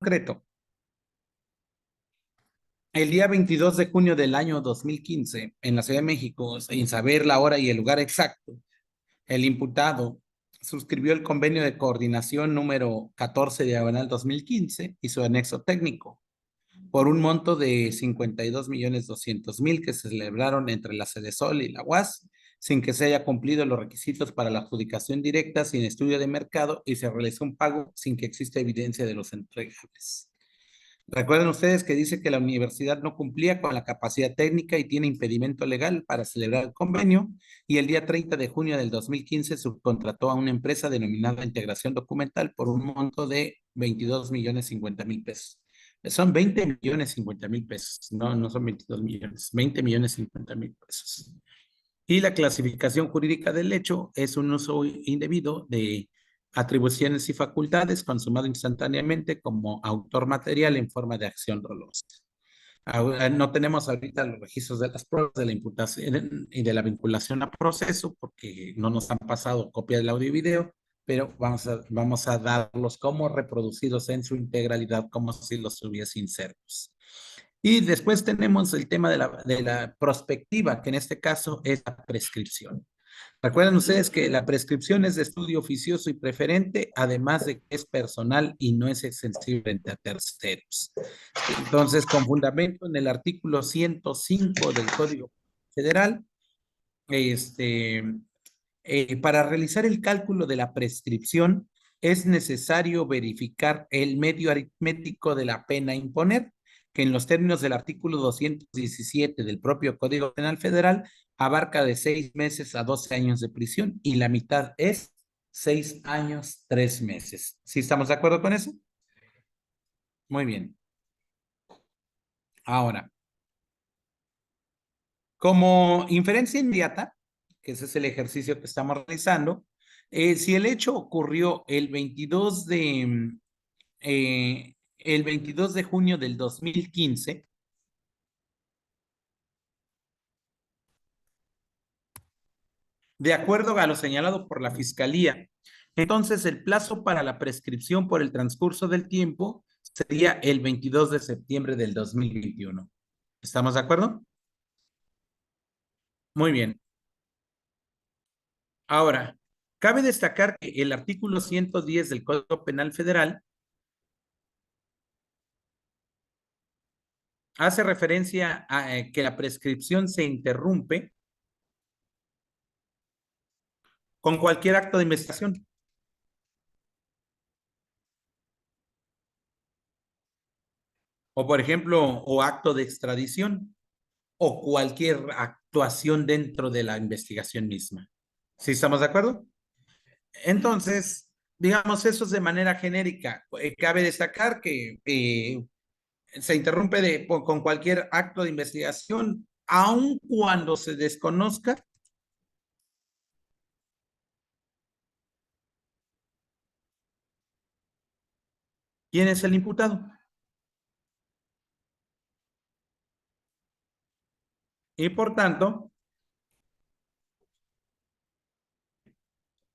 concreto, el día 22 de junio del año 2015, en la Ciudad de México, sin saber la hora y el lugar exacto, el imputado suscribió el convenio de coordinación número 14 diagonal 2015 y su anexo técnico por un monto de 52.200.000 que se celebraron entre la Sedesol y la UAS, sin que se haya cumplido los requisitos para la adjudicación directa, sin estudio de mercado, y se realizó un pago sin que exista evidencia de los entregables. Recuerden ustedes que dice que la universidad no cumplía con la capacidad técnica y tiene impedimento legal para celebrar el convenio, y el día 30 de junio del 2015 subcontrató a una empresa denominada Integración Documental por un monto de 22.050.000 pesos. Son 20.050.000 pesos, no son 22 millones, 20.050.000 pesos. Y la clasificación jurídica del hecho es un uso indebido de atribuciones y facultades consumado instantáneamente como autor material en forma de acción dolosa. No tenemos ahorita los registros de las pruebas de la imputación y de la vinculación a proceso porque no nos han pasado copia del audio y video, pero vamos a darlos como reproducidos en su integralidad, como si los hubiese insertos. Y después tenemos el tema de la prospectiva, que en este caso es la prescripción. Recuerden ustedes que la prescripción es de estudio oficioso y preferente, además de que es personal y no es extensible frente a terceros. Entonces, con fundamento en el artículo 105 del Código Federal, este, para realizar el cálculo de la prescripción es necesario verificar el medio aritmético de la pena a imponer, que en los términos del artículo 217 del propio Código Penal Federal abarca de 6 meses a 12 años de prisión y la mitad es 6 años, 3 meses. ¿Sí estamos de acuerdo con eso? Muy bien. Ahora, como inferencia inmediata, que ese es el ejercicio que estamos realizando, si el hecho ocurrió el 22 de junio del 2015, de acuerdo a lo señalado por la Fiscalía, entonces el plazo para la prescripción por el transcurso del tiempo sería el 22 de septiembre del 2021. ¿Estamos de acuerdo? Muy bien. Ahora, cabe destacar que el artículo 110 del Código Penal Federal hace referencia a que la prescripción se interrumpe con cualquier acto de investigación, o por ejemplo, o acto de extradición, o cualquier actuación dentro de la investigación misma. ¿Sí estamos de acuerdo? Entonces, digamos, eso es de manera genérica. Cabe destacar que se interrumpe con cualquier acto de investigación, aun cuando se desconozca quién es el imputado. Y por tanto,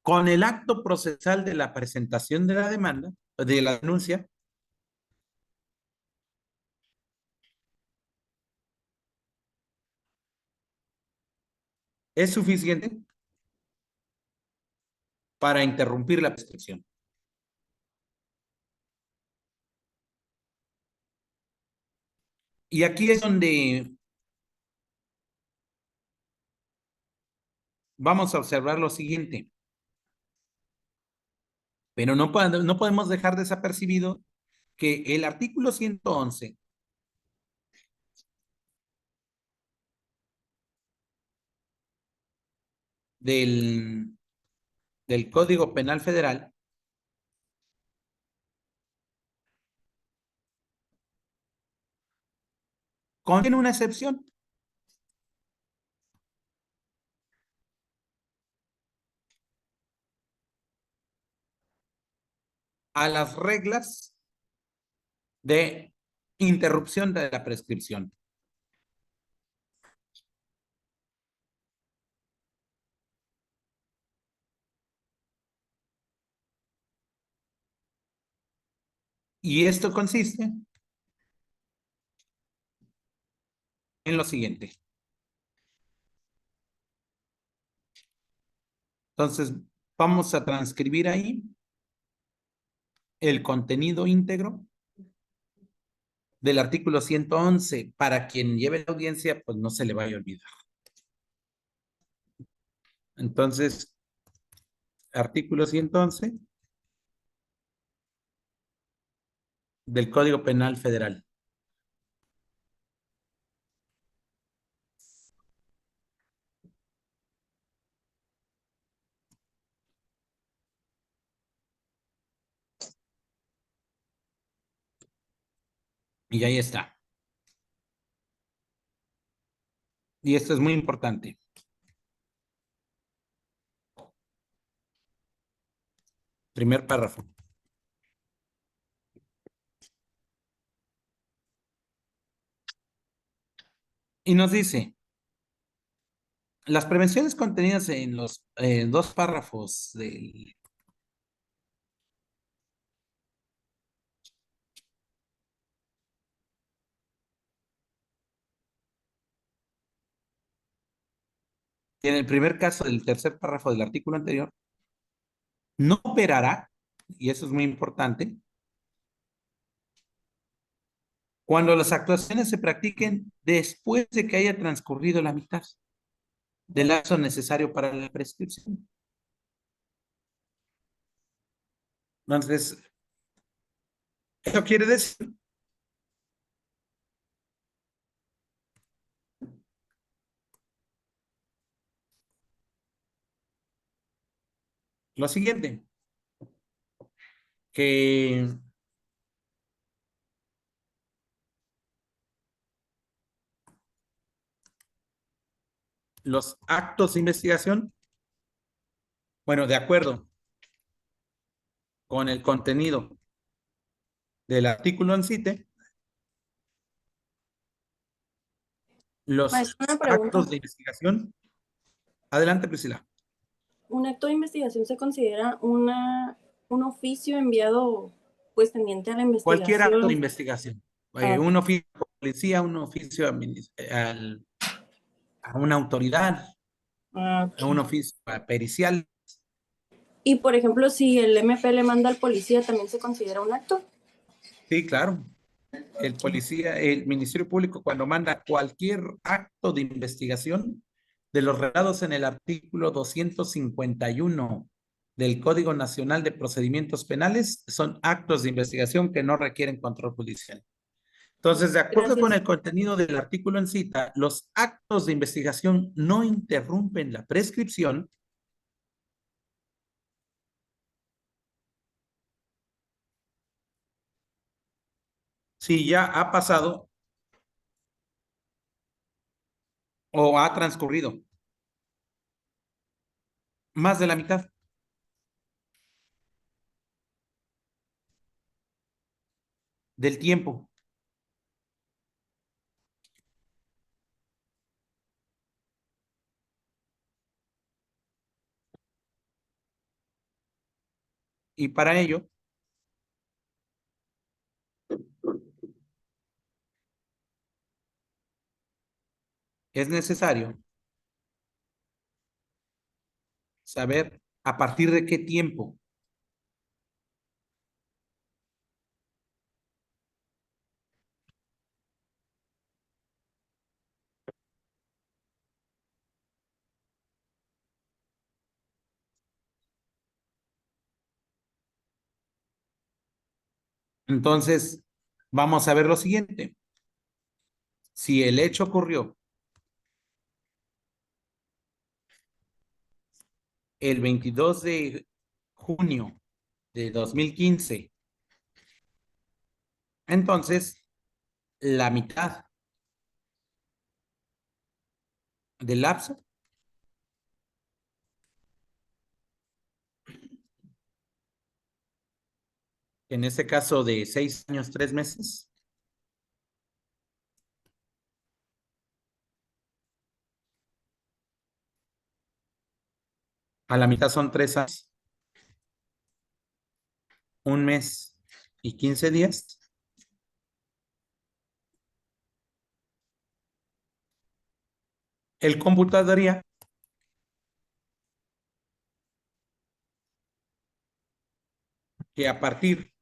con el acto procesal de la presentación de la demanda, de la denuncia, es suficiente para interrumpir la prescripción. Y aquí es donde vamos a observar lo siguiente, pero no podemos dejar desapercibido que el artículo 111 del, del Código Penal Federal contiene una excepción a las reglas de interrupción de la prescripción. Y esto consiste en lo siguiente. Entonces, vamos a transcribir ahí el contenido íntegro del artículo 111. Para quien lleve la audiencia, pues no se le vaya a olvidar. Entonces, artículo 111 del Código Penal Federal. Y ahí está. Y esto es muy importante. Primer párrafo. Y nos dice, las prevenciones contenidas en los dos párrafos del... En el primer caso del tercer párrafo del artículo anterior, no operará, y eso es muy importante, cuando las actuaciones se practiquen después de que haya transcurrido la mitad del lapso necesario para la prescripción. Entonces, eso quiere decir lo siguiente, que los actos de investigación, bueno, de acuerdo con el contenido del artículo en CITE, los Maestra, una actos pregunta. de investigación. Adelante, Priscila. ¿Un acto de investigación se considera un oficio enviado pues tendiente a la Cualquier acto de investigación? investigación. Ah, Un oficio a policía, un oficio a una autoridad, a un ok. oficio pericial. Y por ejemplo, si el MP le manda al policía, ¿también se considera un acto? Sí, claro. El policía, el Ministerio Público, cuando manda cualquier acto de investigación de los relatados en el artículo 251 del Código Nacional de Procedimientos Penales, son actos de investigación que no requieren control judicial. Entonces, de acuerdo con Gracias. el contenido del artículo en cita, los actos de investigación no interrumpen la prescripción si ya ha pasado o ha transcurrido más de la mitad del tiempo. Y para ello es necesario saber a partir de qué tiempo. Entonces, vamos a ver lo siguiente. Si el hecho ocurrió el 22 de junio de 2015, entonces la mitad del lapso, en este caso de 6 años, 3 meses, a la mitad son 3 años, 1 mes y 15 días. El cómputo daría que a partir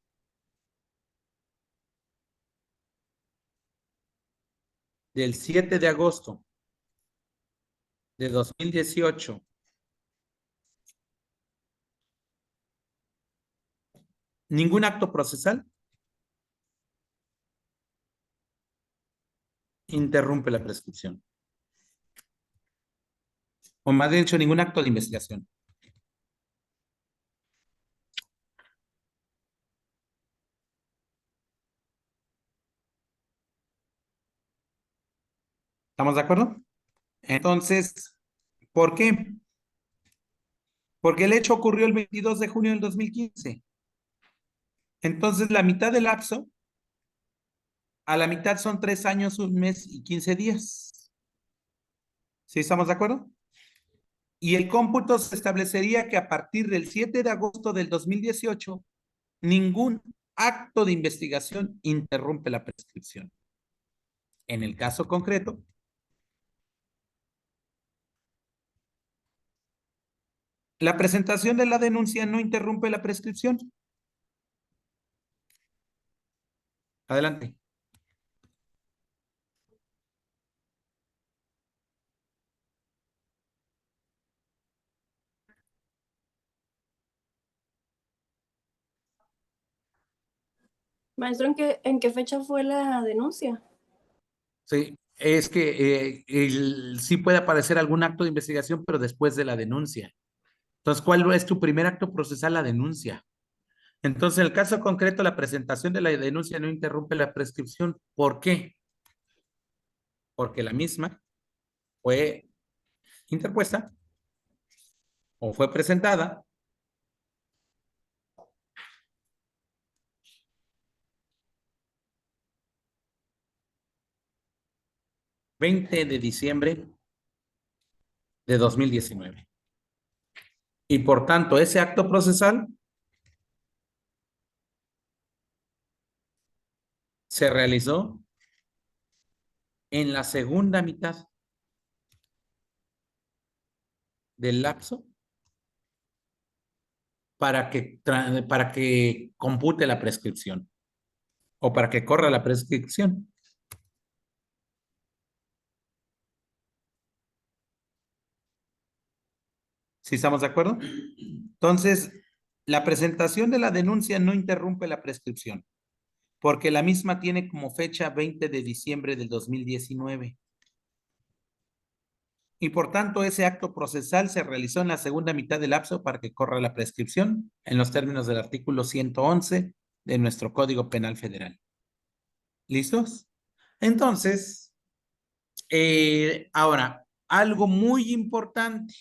del 7 de agosto de 2018, ningún acto procesal interrumpe la prescripción. O más bien dicho, ningún acto de investigación. ¿Estamos de acuerdo? Entonces, ¿por qué? Porque el hecho ocurrió el 22 de junio del 2015. Entonces, la mitad del lapso, a la mitad son 3 años, 1 mes y 15 días. ¿Sí estamos de acuerdo? Y el cómputo se establecería que a partir del 7 de agosto del 2018, ningún acto de investigación interrumpe la prescripción. En el caso concreto, la presentación de la denuncia no interrumpe la prescripción. Adelante. Maestro, ¿en qué fecha fue la denuncia? Sí, es que sí puede aparecer algún acto de investigación, pero después de la denuncia. Entonces, ¿cuál es tu primer acto procesal? La denuncia. Entonces, en el caso concreto, la presentación de la denuncia no interrumpe la prescripción. ¿Por qué? Porque la misma fue interpuesta o fue presentada 20 de diciembre de 2019. Y por tanto, ese acto procesal se realizó en la segunda mitad del lapso para que compute la prescripción o para que corra la prescripción. ¿Sí estamos de acuerdo? Entonces, la presentación de la denuncia no interrumpe la prescripción, porque la misma tiene como fecha 20 de diciembre del 2019. Y por tanto, ese acto procesal se realizó en la segunda mitad del lapso para que corra la prescripción en los términos del artículo 111 de nuestro Código Penal Federal. ¿Listos? Entonces, ahora, algo muy importante.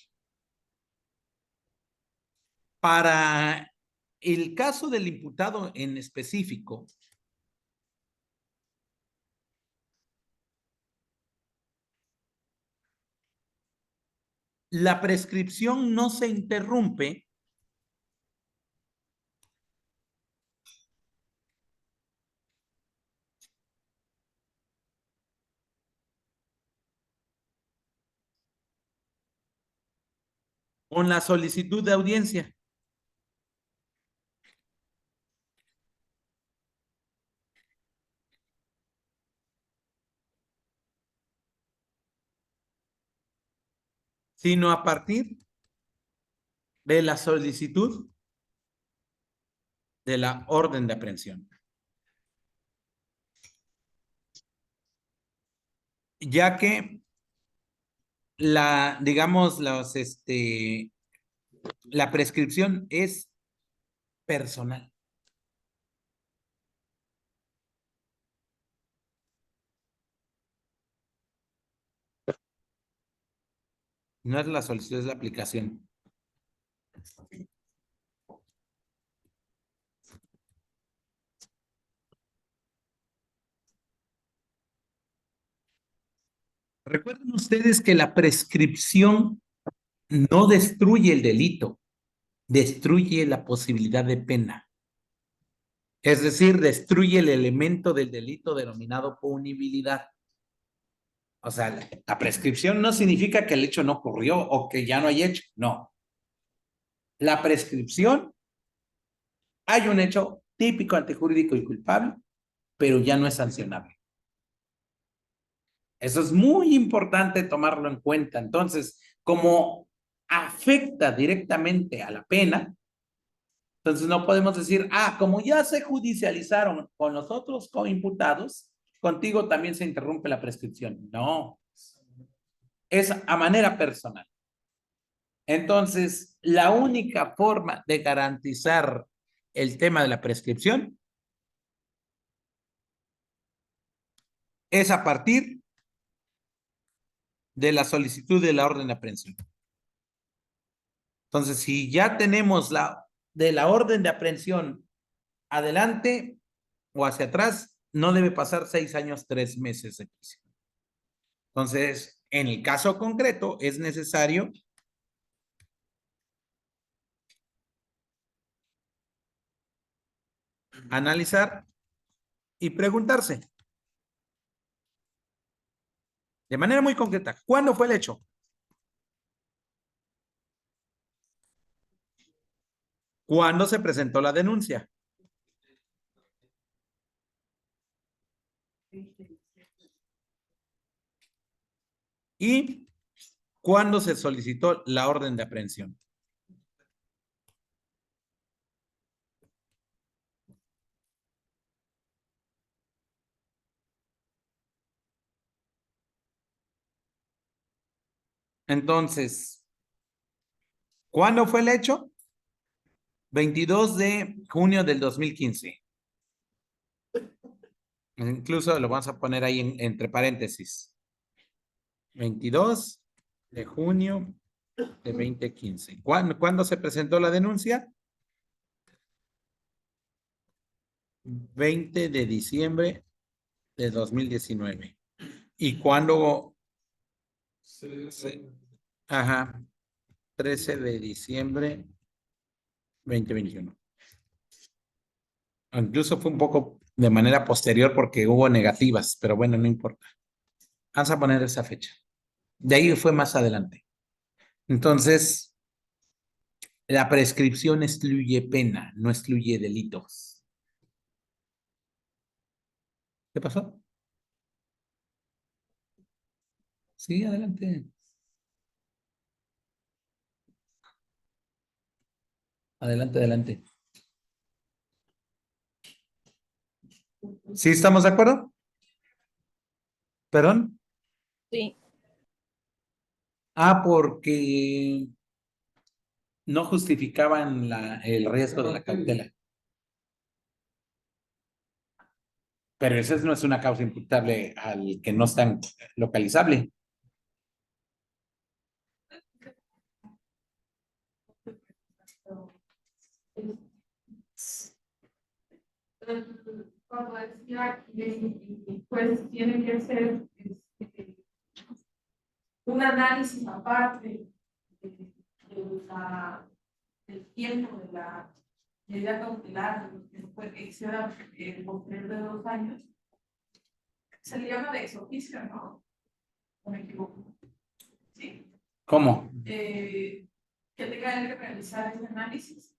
Para el caso del imputado en específico, la prescripción no se interrumpe con la solicitud de audiencia. Sino a partir de la solicitud de la orden de aprehensión. Ya que digamos, la prescripción es personal. No es la solicitud, es la aplicación. Recuerden ustedes que la prescripción no destruye el delito, destruye la posibilidad de pena. Es decir, destruye el elemento del delito denominado punibilidad. O sea, la prescripción no significa que el hecho no ocurrió o que ya no hay hecho, no. La prescripción, hay un hecho típico, antijurídico y culpable, pero ya no es sancionable. Eso es muy importante tomarlo en cuenta. Entonces, como afecta directamente a la pena, entonces no podemos decir, como ya se judicializaron con los otros coimputados, contigo también se interrumpe la prescripción. No, es a manera personal. Entonces, la única forma de garantizar el tema de la prescripción es a partir de la solicitud de la orden de aprehensión. Entonces, si ya tenemos de la orden de aprehensión adelante o hacia atrás, no debe pasar 6 años, 3 meses de prisión. Entonces, en el caso concreto, es necesario analizar y preguntarse de manera muy concreta, ¿cuándo fue el hecho? ¿Cuándo se presentó la denuncia? ¿Y cuándo se solicitó la orden de aprehensión? Entonces, ¿cuándo fue el hecho? 22 de junio del 2015. Incluso lo vamos a poner ahí entre paréntesis. 22 de junio de 2015. ¿Cuándo se presentó la denuncia? 20 de diciembre de 2019. ¿Y cuándo? Ajá, 13 de diciembre 2021. Incluso fue un poco de manera posterior porque hubo negativas, pero bueno, no importa. Vamos a poner esa fecha. De ahí fue más adelante. Entonces, la prescripción excluye pena, no excluye delitos. ¿Qué pasó? Sí, adelante. Adelante, adelante. ¿Sí estamos de acuerdo? ¿Perdón? Sí. Porque no justificaban el riesgo de la cautela. Pero esa no es una causa imputable al que no está localizable. Cuando decía que pues tiene que ser un análisis aparte del tiempo de la medida cautelar, que puede exceda el posterior de 2 años, se le llama de ex oficio, ¿no? ¿O me equivoco? Sí. ¿Cómo? Que tenga que realizar ese análisis,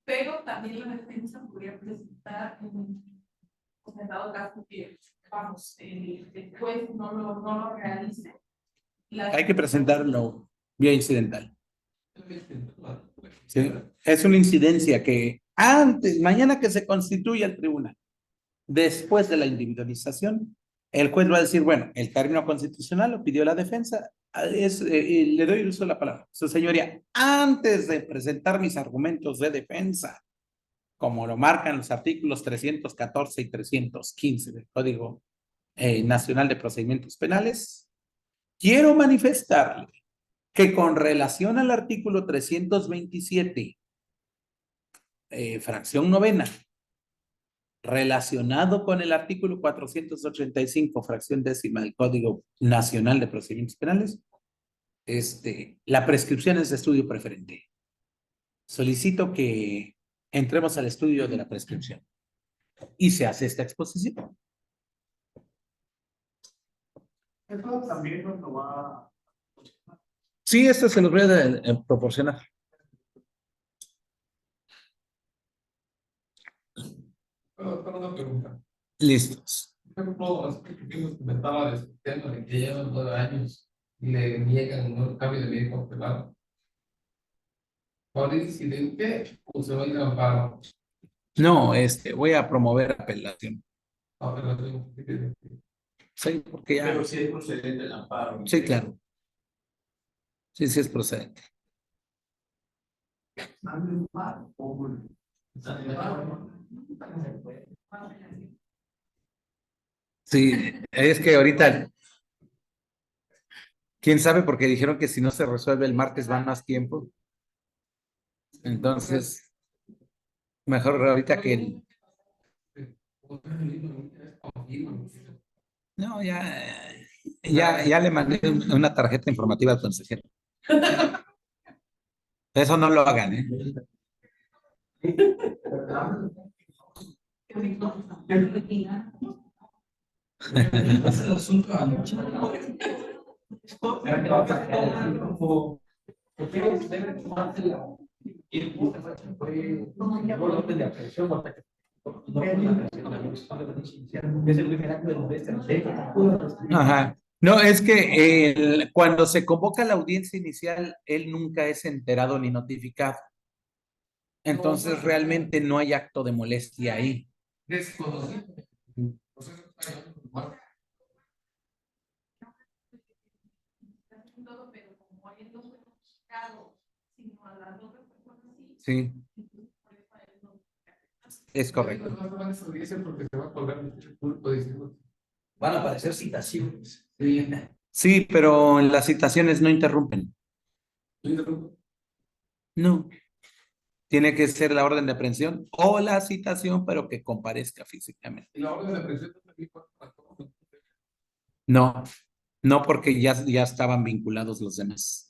pero también la defensa podría presentar en dado caso que, vamos, el juez no lo realice. Hay que presentarlo vía incidental. ¿Sí? Es una incidencia que mañana que se constituya el tribunal, después de la individualización, el juez va a decir, bueno, el término constitucional lo pidió la defensa, le doy el uso de la palabra. Su señoría, antes de presentar mis argumentos de defensa, como lo marcan los artículos 314 y 315 del Código Nacional de Procedimientos Penales, quiero manifestarle que con relación al artículo 327, fracción novena, relacionado con el artículo 485, fracción décima del Código Nacional de Procedimientos Penales, la prescripción es de estudio preferente. Solicito que entremos al estudio de la prescripción. y se hace esta exposición. Eso también nos lo va. Sí, esto se los voy a proporcionar. Pero una pregunta. Listos. Por ejemplo, hace que vimos comentaba de este tema de que llevan 9 años y le niegan un cambio de bien cautelar. ¿Cuál es incidente o se va a ir a amparo? No, voy a promover apelación. Apelación. Sí, porque ya. Pero si es procedente el amparo. Sí, claro. Sí, sí es procedente. ¿Están en amparo o están en amparo? Sí, es que ahorita, quién sabe, porque dijeron que si no se resuelve el martes van más tiempo. Entonces, mejor ahorita que no, ya le mandé una tarjeta informativa al consejero. Eso no lo hagan, ¿eh? Es el asunto anoche. Ajá. No, es que cuando se convoca la audiencia inicial, él nunca es enterado ni notificado. Entonces, realmente no hay acto de molestia ahí. Desconocido. Todo, pero como él no fue notificado, sino a las otras personas sí, Sí, por eso a él no. es correcto. Van a aparecer citaciones. Sí, pero las citaciones no interrumpen. No. Tiene que ser la orden de aprehensión o la citación, pero que comparezca físicamente. Y la orden de aprehensión también No, no porque ya estaban vinculados los demás.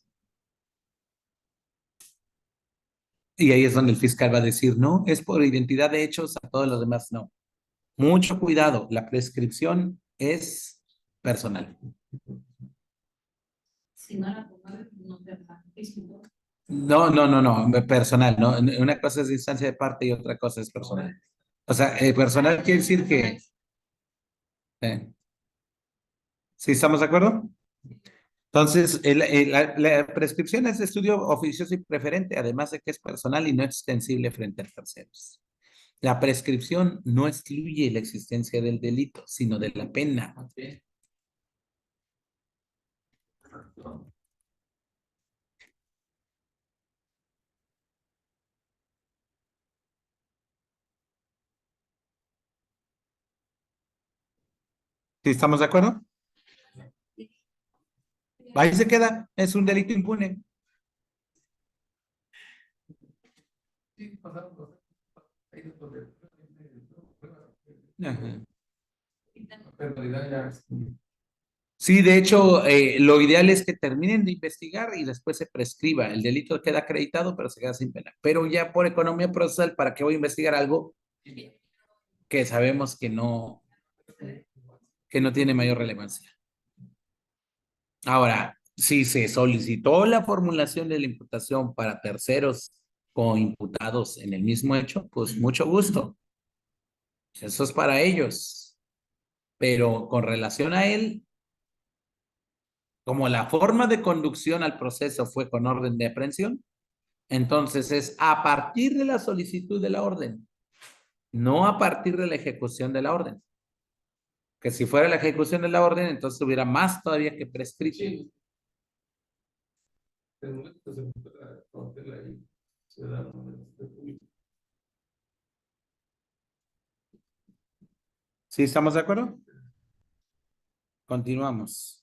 Y ahí es donde el fiscal va a decir, no, es por identidad de hechos, a todos los demás no. Mucho cuidado, la prescripción es personal. Si no la pongo, no te va. No, personal, ¿no? Una cosa es instancia de parte y otra cosa es personal. O sea, personal quiere decir que... ¿Sí estamos de acuerdo? Entonces, la prescripción es de estudio oficioso y preferente, además de que es personal y no extensible frente a terceros. La prescripción no excluye la existencia del delito, sino de la pena. ¿Sí estamos de acuerdo? Ahí se queda, es un delito impune. Ajá. Sí, de hecho, lo ideal es que terminen de investigar y después se prescriba. El delito queda acreditado, pero se queda sin pena. Pero ya por economía procesal, ¿para qué voy a investigar algo que sabemos que no tiene mayor relevancia? Ahora, si se solicitó la formulación de la imputación para terceros coimputados en el mismo hecho, pues mucho gusto. Eso es para ellos. Pero con relación a él, como la forma de conducción al proceso fue con orden de aprehensión, entonces es a partir de la solicitud de la orden, no a partir de la ejecución de la orden. Que si fuera la ejecución de la orden, entonces hubiera más todavía que prescrito. ¿Sí estamos de acuerdo? Continuamos.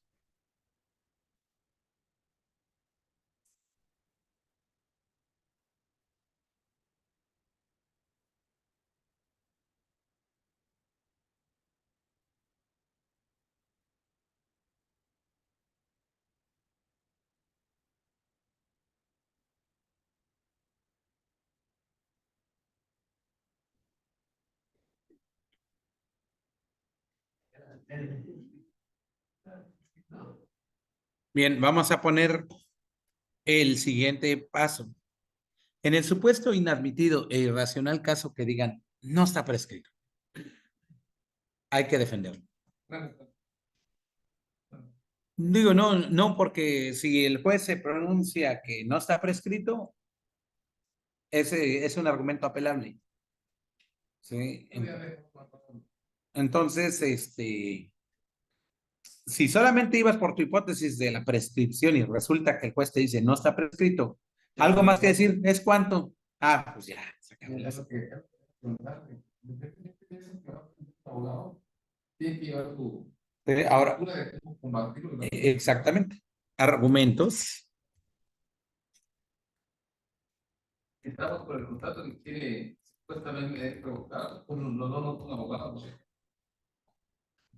Bien, vamos a poner el siguiente paso. En el supuesto inadmitido e irracional caso que digan no está prescrito, hay que defenderlo. Digo, no, porque si el juez se pronuncia que no está prescrito, ese es un argumento apelable. ¿Sí? Entonces, si solamente ibas por tu hipótesis de la prescripción y resulta que el juez te dice no está prescrito, algo más que decir, ¿es cuánto? Ah, pues ya, se acabó el asunto. Ahora, exactamente. Argumentos. Estamos por el contrato que quiere supuestamente provocar, no con abogados.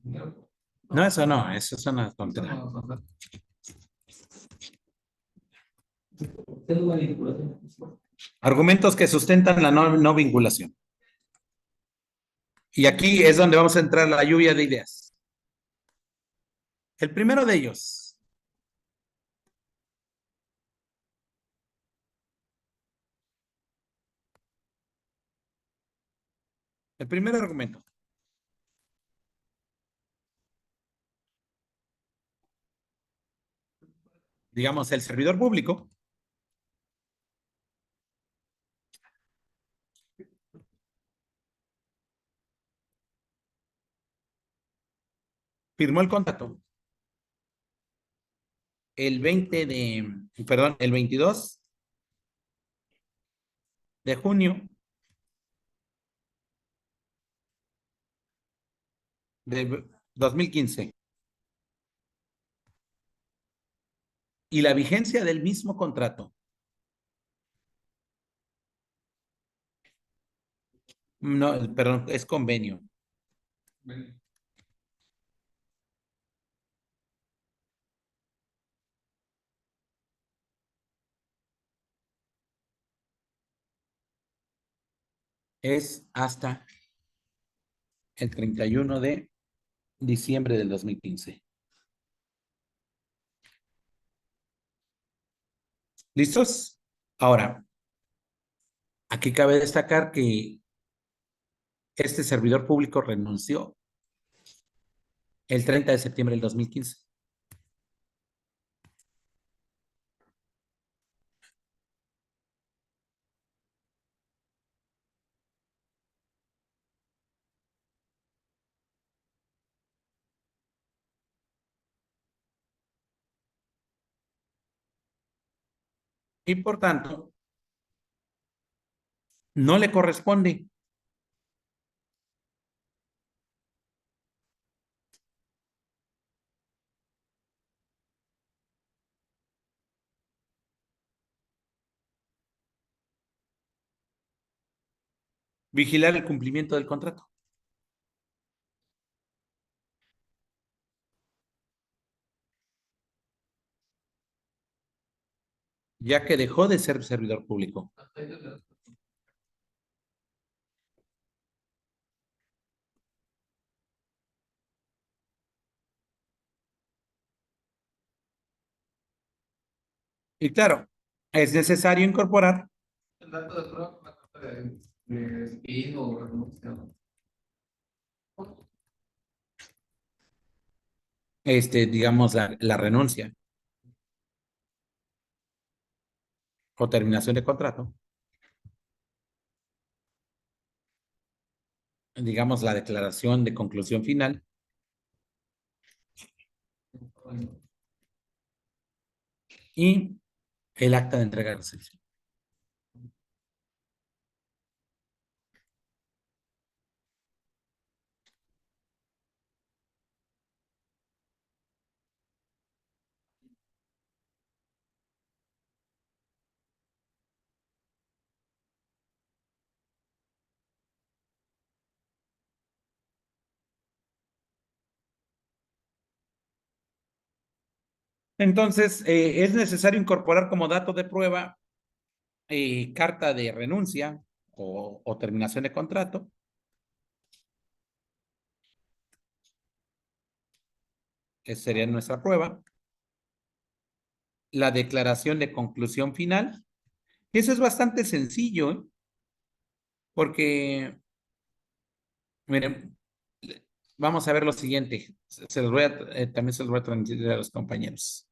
No, eso no, eso es una tontería. Argumentos que sustentan la no vinculación. Y aquí es donde vamos a entrar la lluvia de ideas. El primero de ellos. El primer argumento. Digamos, el servidor público firmó el contrato el 22 de junio de 2015. Y la vigencia del mismo contrato no, perdón, es convenio. Es hasta el 31 de diciembre del 2015. ¿Listos? Ahora, aquí cabe destacar que este servidor público renunció el 30 de septiembre del 2015. Y por tanto, no le corresponde vigilar el cumplimiento del contrato, ya que dejó de ser servidor público. Y claro, es necesario incorporar El dato de prueba con la carta de despido o renuncia. digamos, la renuncia o terminación de contrato, digamos, la declaración de conclusión final y el acta de entrega de servicio. Entonces, es necesario incorporar como dato de prueba carta de renuncia o, o, terminación de contrato, Esa sería nuestra prueba. La declaración de conclusión final. Y eso es bastante sencillo, ¿eh? Porque, miren, vamos a ver lo siguiente. Se los voy a, también se los voy a transmitir a los compañeros.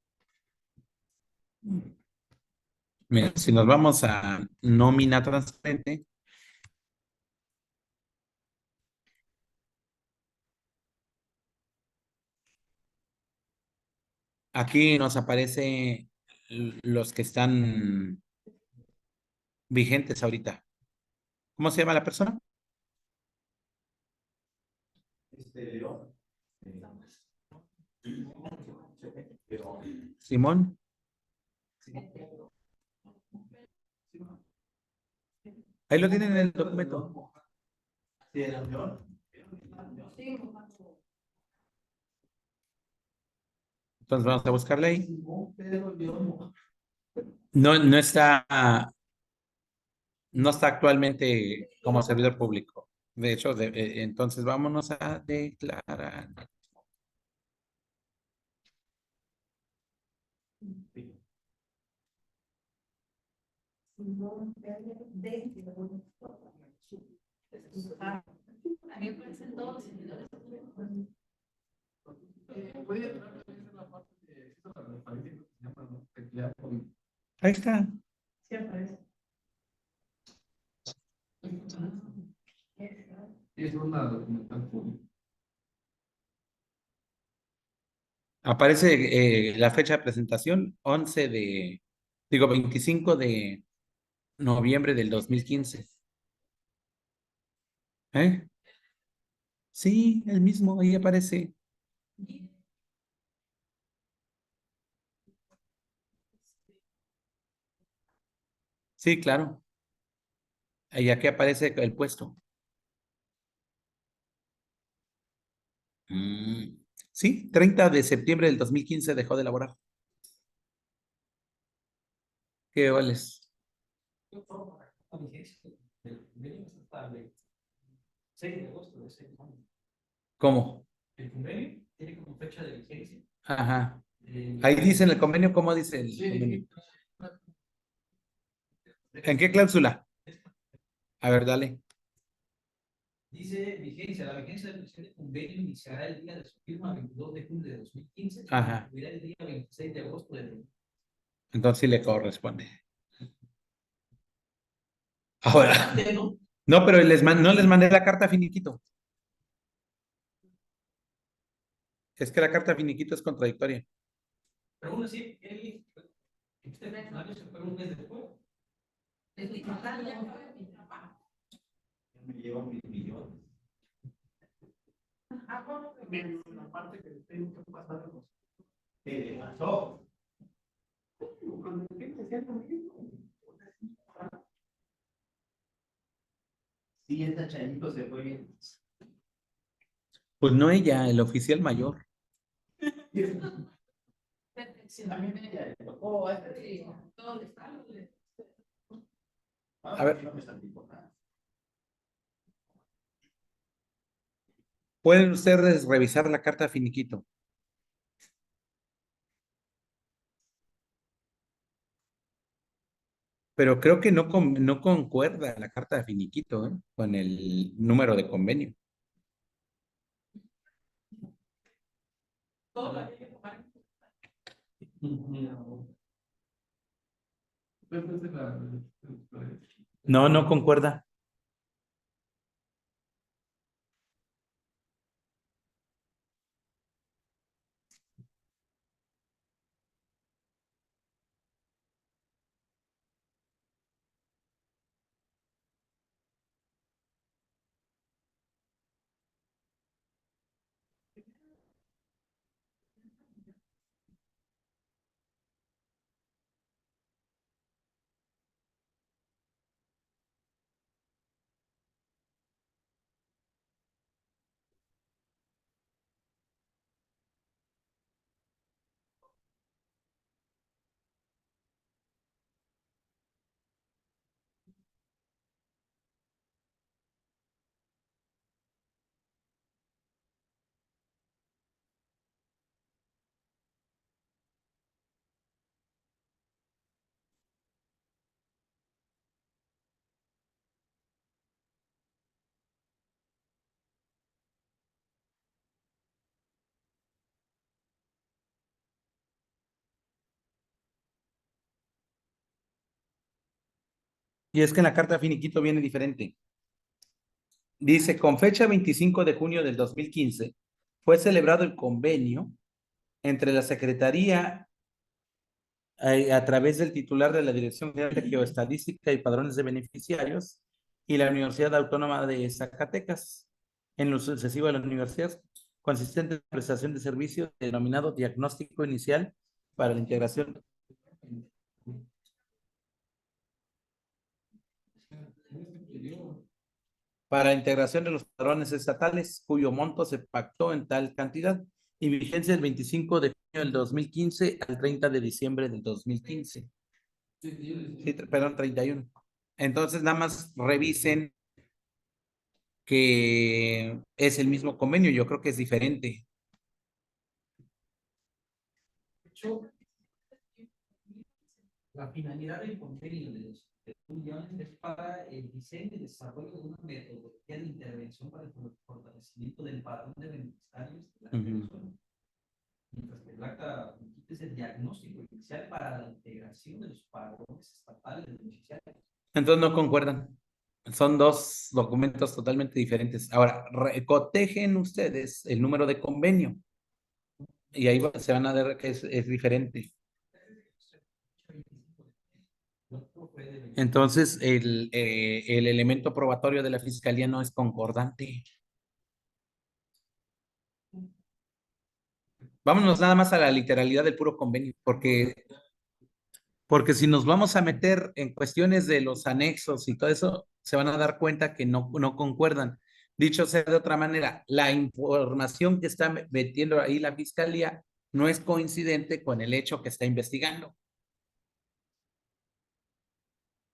Miren, si nos vamos a nómina transparente, aquí nos aparece los que están vigentes ahorita. ¿Cómo se llama la persona? León. Simón. Ahí lo tienen en el documento. Sí, era León. Entonces vamos a buscarle ahí. Pedro León. No está actualmente como servidor público. De hecho, entonces vámonos a declarar. A mí me parecen todos los servidores. Ahí está. Sí, aparece. Es una documentación pública. Aparece la fecha de presentación, 25 de noviembre del 2015. ¿Eh? Sí, el mismo, ahí aparece. Sí, claro. Y aquí aparece el puesto. Sí, 30 de septiembre del 2015 dejó de elaborar. ¿Qué vales? La vigencia del convenio está estable. 6 de agosto de ese año. ¿Cómo? El convenio tiene como fecha de vigencia. Ajá. Ahí dice en el convenio, ¿cómo dice el convenio? ¿En qué cláusula? A ver, dale. Dice vigencia, la vigencia del presente convenio iniciará el día de su firma, 22 de junio de 2015, Ajá. y concluirá el día 26 de agosto de Entonces sí le corresponde. Ahora. ¿no? No, pero no les mandé la carta finiquito. Es que la carta finiquito es contradictoria. Pero aún así, este funcionario se fue un mes después. Es mi trabajo, mi trabajo. Me lleva mis millones. Ah, bueno, La parte que tengo que pasar. ¿Qué pasó? Sí, esta chanito se fue bien. Pues no ella, el oficial mayor. También ella le tocó a este. ¿dónde está? A ver. No me están importando. Pueden ustedes revisar la carta finiquito. Pero creo que no concuerda la carta de finiquito, con el número de convenio. Todo lo hay que tomar. No concuerda. Y es que en la carta finiquito viene diferente. Dice, con fecha 25 de junio del 2015, fue celebrado el convenio entre la Secretaría a través del titular de la Dirección General de Geoestadística y Padrones de Beneficiarios y la Universidad Autónoma de Zacatecas, en lo sucesivo de la universidad, consistente en la prestación de servicios denominado diagnóstico inicial para la integración. Para la integración de los padrones estatales, cuyo monto se pactó en tal cantidad y vigencia el 25 de junio del 2015 al 30 de diciembre del 2015. Sí, perdón, 31. Entonces, nada más revisen que es el mismo convenio. Yo creo que es diferente. La finalidad del convenio de los uniones es para el diseño y desarrollo de una metodología de intervención para el fortalecimiento del padrón de beneficiarios de la persona. Mientras que el acta es el diagnóstico inicial para la integración de los padrones estatales de beneficiarios. Entonces no concuerdan. Son dos documentos totalmente diferentes. Ahora, cotejen ustedes el número de convenio y ahí se van a ver que es diferente. Entonces, el elemento probatorio de la fiscalía no es concordante. Vámonos nada más a la literalidad del puro convenio, porque si nos vamos a meter en cuestiones de los anexos y todo eso, se van a dar cuenta que no concuerdan. Dicho sea de otra manera, la información que está metiendo ahí la fiscalía no es coincidente con el hecho que está investigando.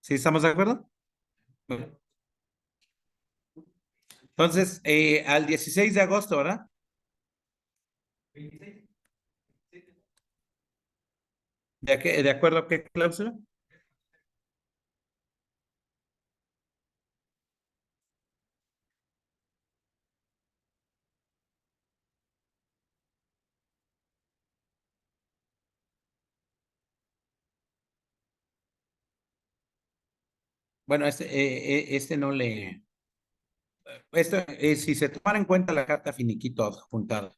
¿Sí estamos de acuerdo? Bueno. Entonces, al 16 de agosto, ¿verdad? 26. ¿De acuerdo a qué cláusula? Bueno, este no le... Esto, si se tomara en cuenta la carta finiquito adjuntada.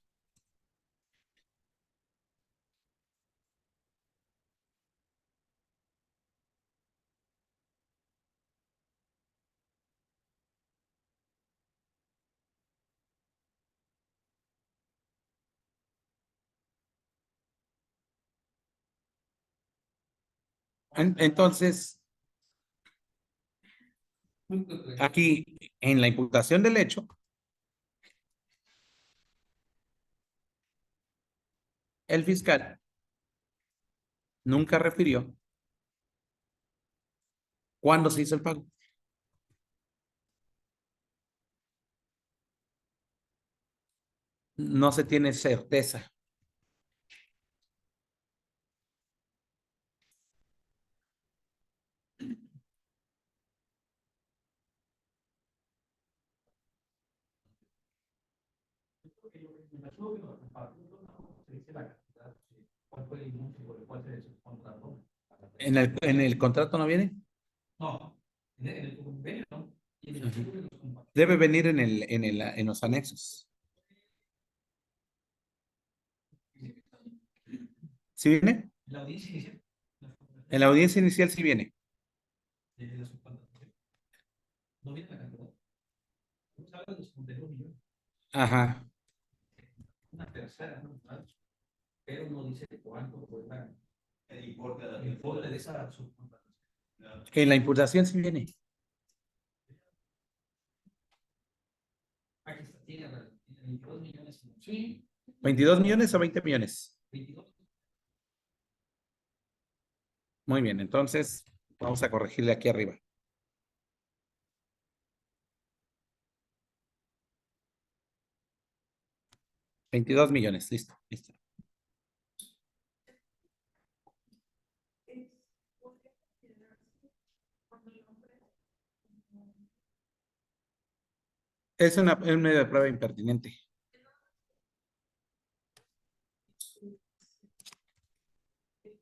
Entonces, aquí en la imputación del hecho, el fiscal nunca refirió cuándo se hizo el pago. No se tiene certeza. En el contrato no viene. No, en el convenio no. Y en el Ujú. estudio de los compartidos. Debe venir en los anexos. ¿Sí viene? La audiencia inicial. En la audiencia inicial sí viene. De la subcontratación. No viene la cantidad. Vamos a hablar de los 52 millones. Ajá. Una tercera, ¿no? Pero no dice cuánto fue el importe de esa subcontratación. En la imputación sí viene. Aquí está, tiene 22 millones. Sí. ¿22 millones o 20 millones? 22. Muy bien, entonces vamos a corregirle aquí arriba. $22 millones, listo, listo. Es un medio de prueba impertinente.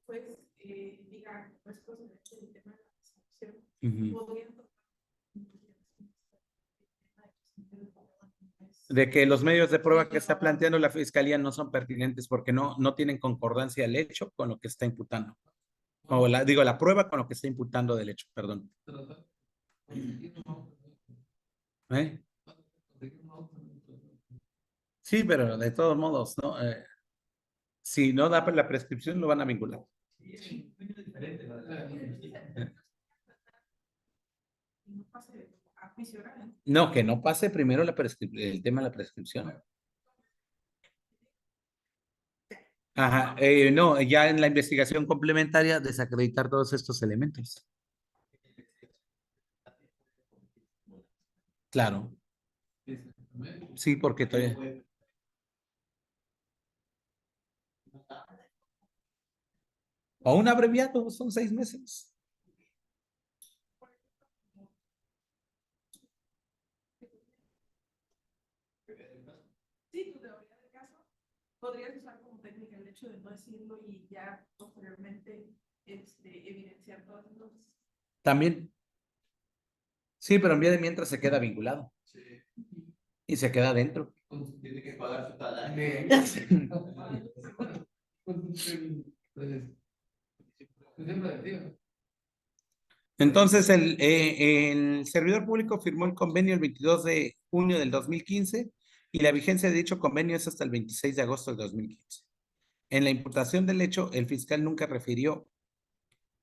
Pues, diga, pues, el tema de la sanción. Ujú. podrían De que los medios de prueba que está planteando la fiscalía no son pertinentes porque no tienen concordancia el hecho con lo que está imputando. O la prueba con lo que está imputando del hecho, perdón. ¿Eh? Sí, pero de todos modos, ¿no? Si no da la prescripción, lo van a vincular. Sí, es muy diferente, ¿verdad? no pase a juicio oral. No, que no pase primero el tema de la prescripción. Ajá, no, ya en la investigación complementaria desacreditar todos estos elementos. Claro, sí, porque todavía. O un abreviado, son 6 meses. Sí, tu teoría del caso podrías usar como técnica el hecho de no decirlo y ya posteriormente evidenciar todas las cosas. También. Sí, pero en vía de mientras se queda vinculado. Y se queda dentro. Tiene que pagar su talaje. Entonces, el servidor público firmó el convenio el 22 de junio del 2015 y la vigencia de dicho convenio es hasta el 26 de agosto del 2015. En la imputación del hecho, el fiscal nunca refirió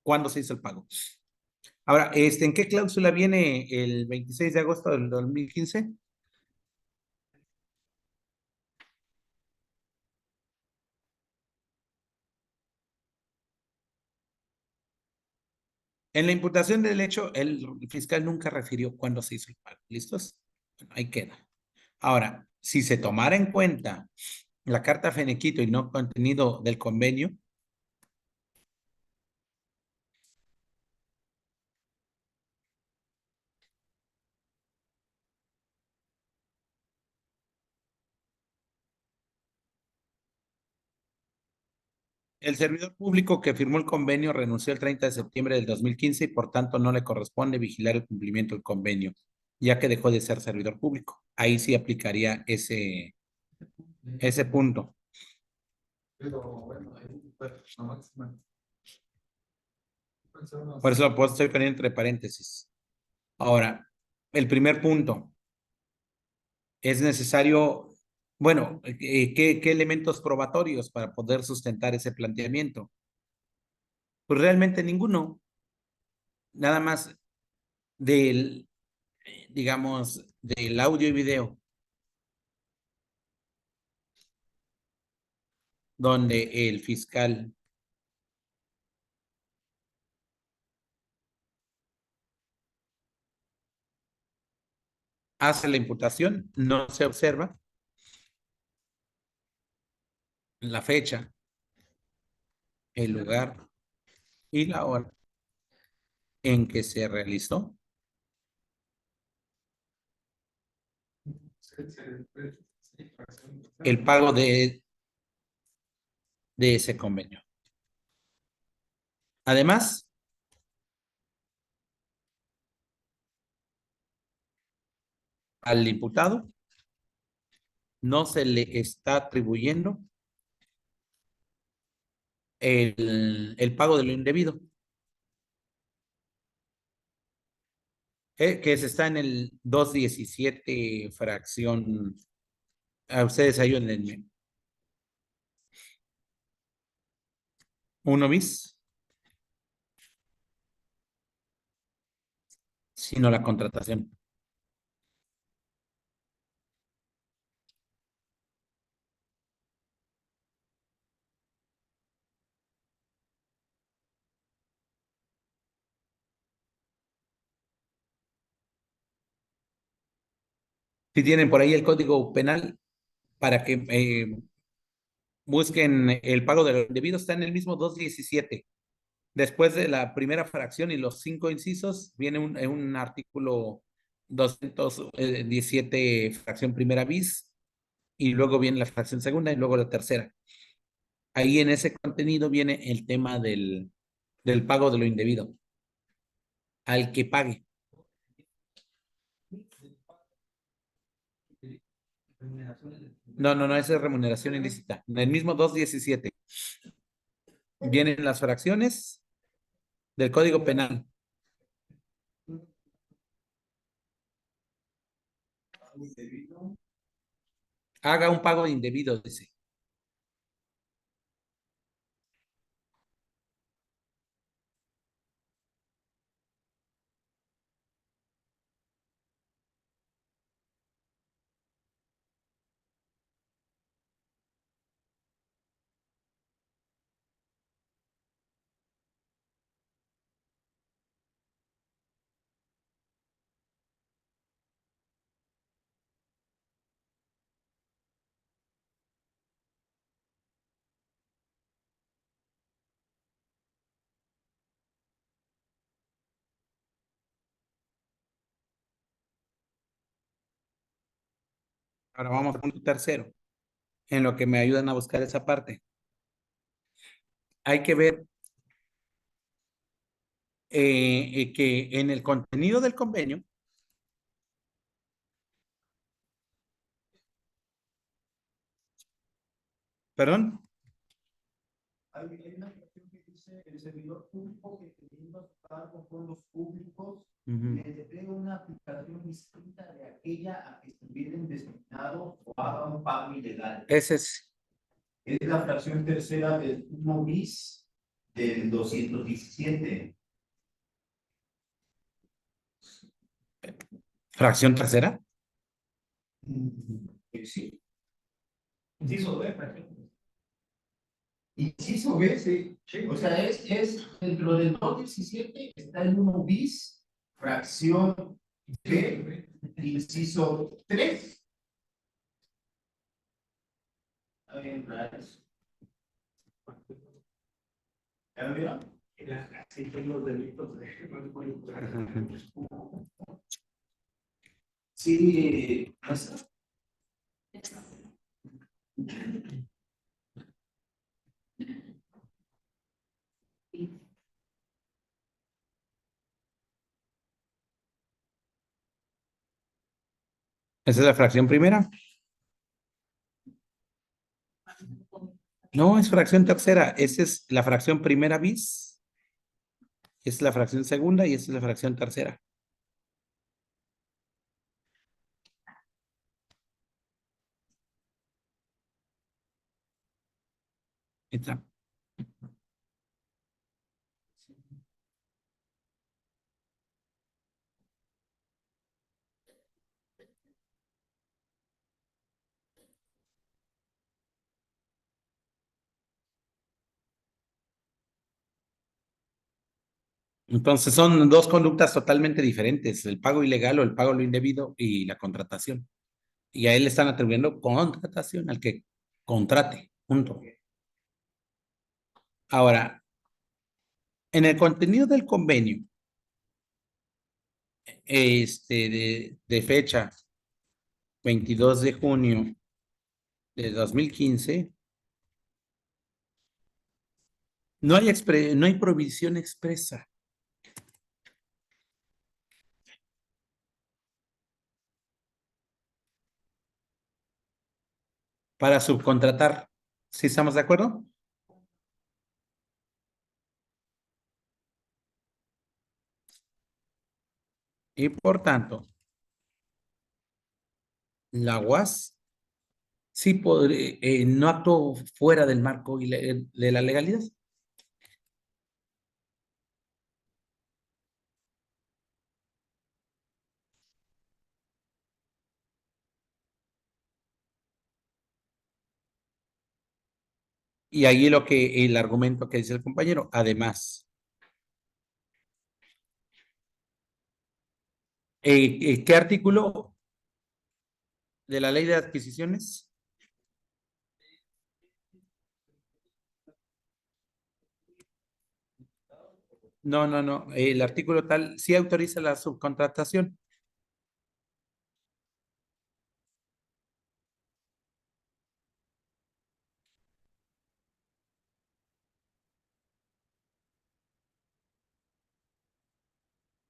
cuándo se hizo el pago. Ahora, ¿en qué cláusula viene el 26 de agosto del 2015? En la imputación del hecho, el fiscal nunca refirió cuándo se hizo el pago. ¿Listos? Bueno, ahí queda. Ahora, si se tomara en cuenta la carta feniquito y no contenido del convenio, el servidor público que firmó el convenio renunció el 30 de septiembre del 2015 y por tanto no le corresponde vigilar el cumplimiento del convenio, ya que dejó de ser servidor público. Ahí sí aplicaría ese punto. Pero bueno, ahí la máxima. Por eso lo puedo estoy poniendo entre paréntesis. Ahora, el primer punto, es necesario, bueno, ¿qué elementos probatorios para poder sustentar ese planteamiento? Pues realmente ninguno, nada más del, digamos, del audio y video, donde el fiscal hace la imputación, no se observa la fecha, el lugar y la hora en que se realizó el pago de ese convenio. Además, al imputado no se le está atribuyendo el pago de lo indebido, que se está en el 217 fracción. A ustedes ayúdenme. 1 bis, sino la contratación. Si tienen por ahí el código penal para que busquen el pago de lo indebido, está en el mismo 217. Después de la primera fracción y los 5 incisos, viene un artículo 217 fracción primera bis, y luego viene la fracción segunda y luego la tercera. Ahí en ese contenido viene el tema del pago de lo indebido. al que pague. No, esa es remuneración ilícita. En el mismo 217 vienen las fracciones del Código Penal. Haga un pago indebido, dice. Ahora vamos al punto tercero, en lo que me ayudan a buscar esa parte. Hay que ver que en el contenido del convenio, perdón, Hay una cuestión que dice el servidor público que teniendo a su cargo fondos públicos le entrega una aplicación distinta de aquella a que estuvieran destinados o haga un pago ilegal. ese Es la fracción tercera del 1 bis del 217. fracción tercera. Sí. Inciso B, fracción. Inciso B, sí. O sea, es dentro del 217 está el 1 bis, fracción B, inciso 3. A ver, Bryce. ¿Ya lo vieron? Sí, los delitos de... Sí, pasa. Esa es la fracción primera. No, es fracción tercera. Esa es la fracción primera bis. Es la fracción segunda y esa es la fracción tercera. Esta. Entonces son dos conductas totalmente diferentes, el pago ilegal o el pago lo indebido y la contratación. Y a él le están atribuyendo contratación al que contrate, punto. Ahora, en el contenido del convenio, de fecha 22 de junio de 2015, no hay provisión expresa para subcontratar. ¿Sí estamos de acuerdo? Y por tanto, la UAS sí no actuó fuera del marco de la legalidad. Y ahí el argumento que dice el compañero, además, ¿qué artículo de la ley de adquisiciones? No, el artículo tal sí autoriza la subcontratación.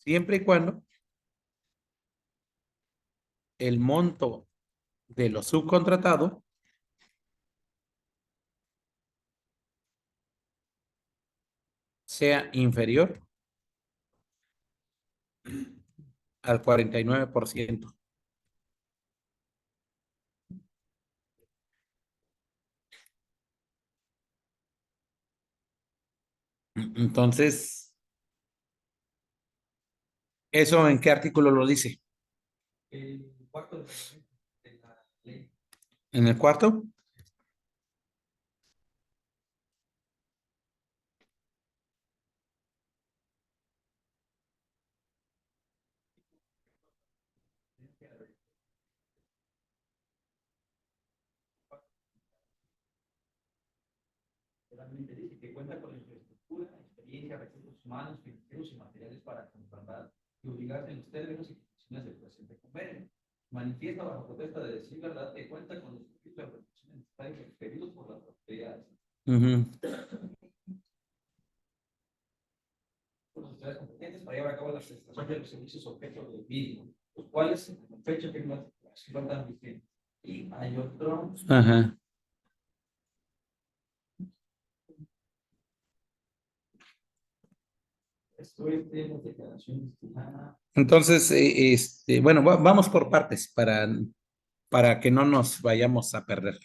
siempre y cuando el monto de lo subcontratado sea inferior al 49%. Entonces, ¿eso en qué artículo lo dice? El cuarto del reglamento de la ley. ¿En el cuarto? Realmente dice que cuenta con la infraestructura, experiencia, recursos humanos, financieros y materiales para contratar y obligarse en los términos y condiciones del presente convenio. Manifiesta bajo protesta de decir verdad que cuenta con los servicios de protección necesarios expedidos por las autoridades. Por las autoridades competentes para llevar a cabo la prestación de los servicios objeto del mismo, los cuales en fecha que no están vigentes. Y hay otro. Ajá. Esto es de la declaración destinada. Entonces, bueno, vamos por partes para que no nos vayamos a perder.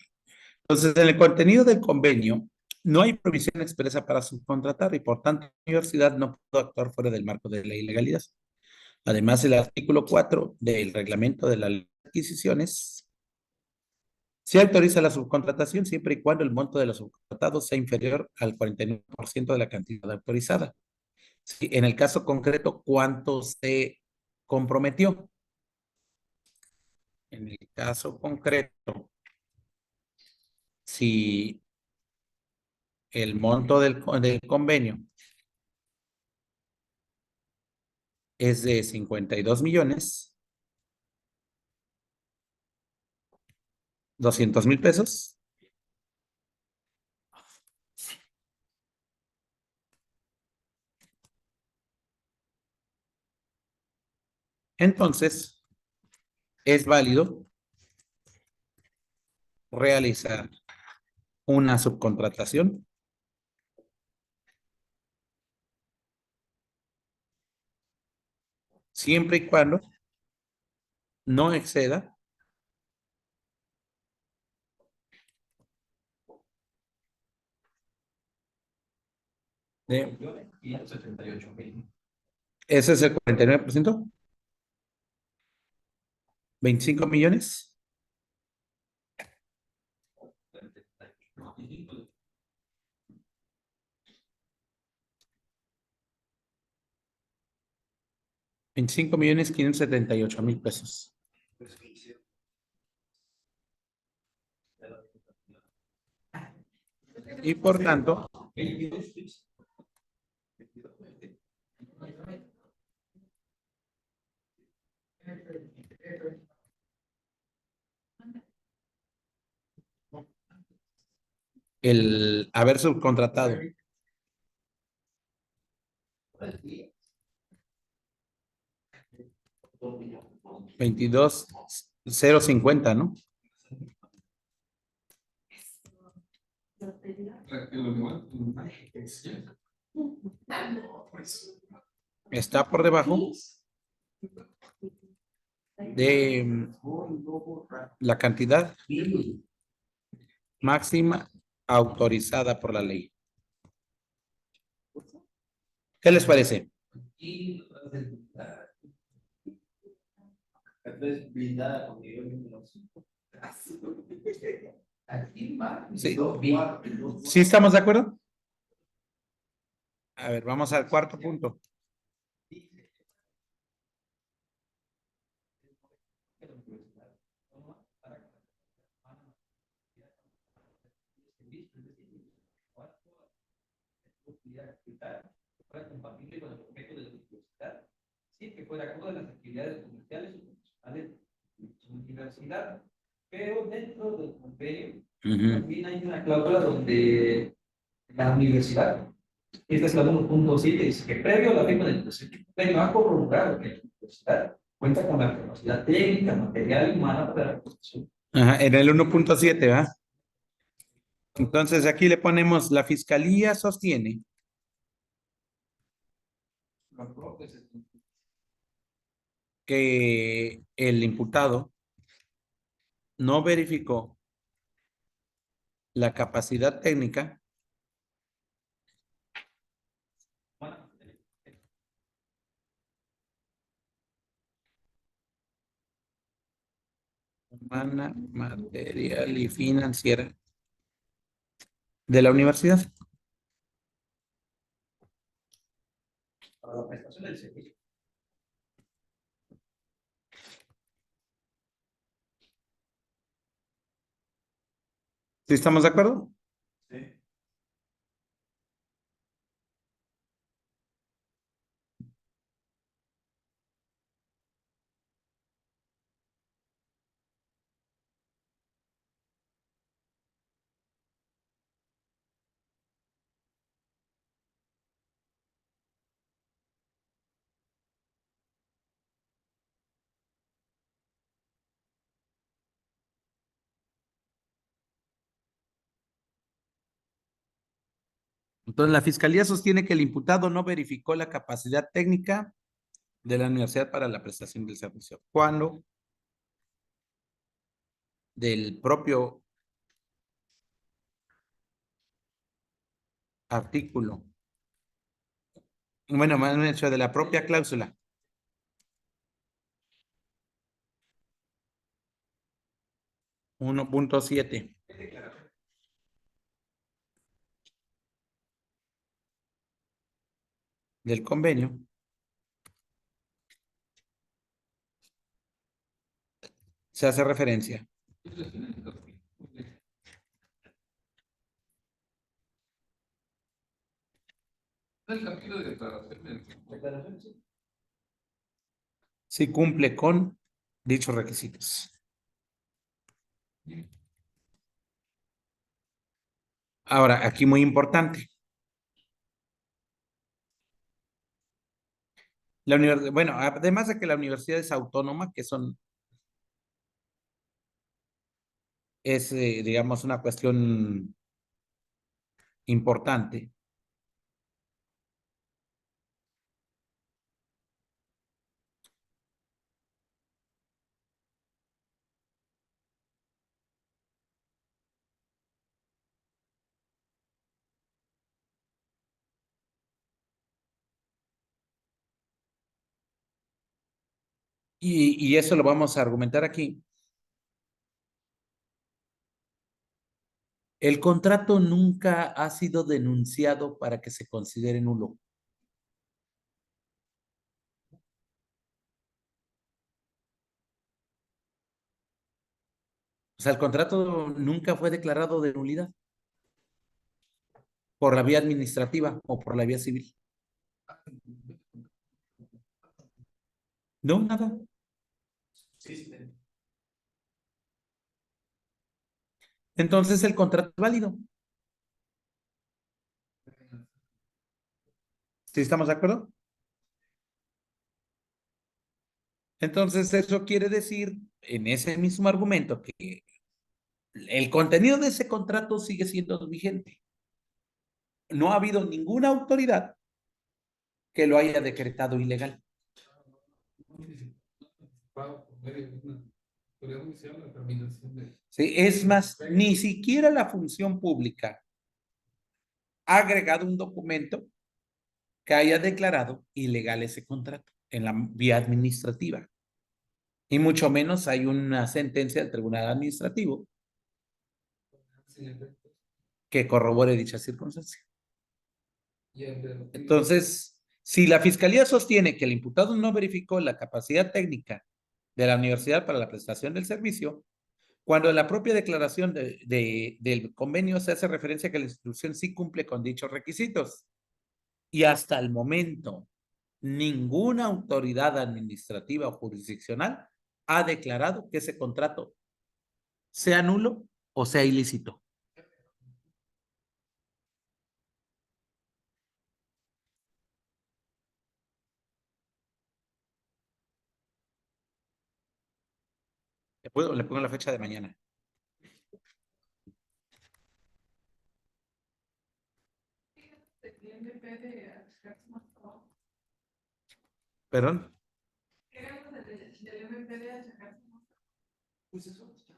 Entonces, en el contenido del convenio no hay provisión expresa para subcontratar y por tanto la universidad no puede actuar fuera del marco de la ilegalidad. Además, el artículo 4 del reglamento de la ley de adquisiciones se autoriza la subcontratación siempre y cuando el monto de los subcontratados sea inferior al 49% de la cantidad autorizada. Sí, en el caso concreto, ¿cuánto se comprometió? En el caso concreto, si el monto del convenio es de 52 millones, 200,000 pesos, entonces es válido realizar una subcontratación siempre y cuando no exceda de, 578,000. ese es el 49%, 25 millones, 25,578,000 pesos. Y por tanto, el haber subcontratado 22,050, ¿no? Está por debajo de la cantidad máxima autorizada por la ley. ¿Qué les parece? Sí. ¿Sí estamos de acuerdo? A ver, vamos al cuarto punto. Compatible con el objeto de la universidad, sí que fuera acorde de las actividades comerciales y profesionales de su universidad, pero dentro del convenio también hay una cláusula donde la universidad Este es el 1.7, dice que previo a la firma del presente convenio ha corroborado que la universidad cuenta con la capacidad técnica, material y humana para la construcción. Ajá, en el 1.7, ¿va? Entonces aquí le ponemos, la fiscalía sostiene que el imputado no verificó la capacidad técnica humana, material y financiera de la universidad. Para la prestación del servicio. ¿Sí estamos de acuerdo? Sí. Entonces, la fiscalía sostiene que el imputado no verificó la capacidad técnica de la universidad para la prestación del servicio. ¿Cuándo? Del propio artículo. Bueno, más bien dicho, de la propia cláusula. Uno punto siete del convenio se hace referencia El capítulo de declaraciones. si cumple con dichos requisitos. Ahora, aquí muy importante. Bueno, además de que la universidad es autónoma, que es, digamos, una cuestión importante. Y eso lo vamos a argumentar aquí. El contrato nunca ha sido denunciado para que se considere nulo. O sea, el contrato nunca fue declarado de nulidad por la vía administrativa o por la vía civil. No, nada. Sí. Entonces el contrato es válido. ¿Sí estamos de acuerdo? Entonces eso quiere decir, en ese mismo argumento, que el contenido de ese contrato sigue siendo vigente. No ha habido ninguna autoridad que lo haya decretado ilegal. Sí, es más, ni siquiera la función pública ha agregado un documento que haya declarado ilegal ese contrato en la vía administrativa. Y mucho menos hay una sentencia del Tribunal Administrativo que corrobore dicha circunstancia. Entonces, si la Fiscalía sostiene que el imputado no verificó la capacidad técnica de la universidad para la prestación del servicio, cuando en la propia declaración del convenio se hace referencia a que la institución sí cumple con dichos requisitos, y hasta el momento ninguna autoridad administrativa o jurisdiccional ha declarado que ese contrato sea nulo o sea ilícito. Le pongo la fecha de mañana. del MP de acercarse más trabajo. ¿Perdón? ¿Qué ganas del MP de acercarse más trabajo? Pues eso ya.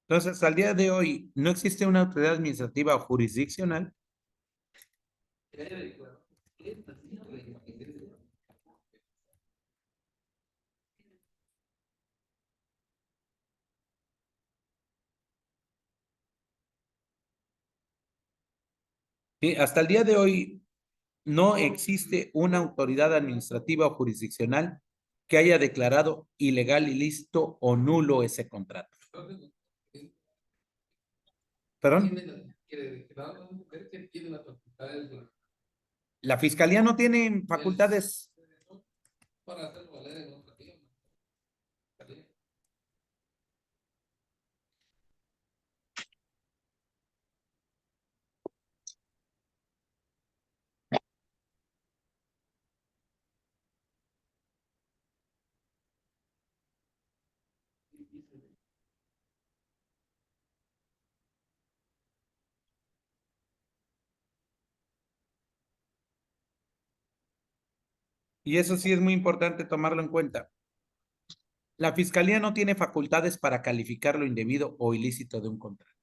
Entonces, al día de hoy, no existe una autoridad administrativa o jurisdiccional ¿sí? Hasta el día de hoy, no existe una autoridad administrativa o jurisdiccional que haya declarado ilegal, ilícito o nulo ese contrato. ¿Perdón? Tiene las facultades La fiscalía no tiene facultades. para hacerlo valer en otra vía. Y eso sí es muy importante tomarlo en cuenta. La fiscalía no tiene facultades para calificar lo indebido o ilícito de un contrato.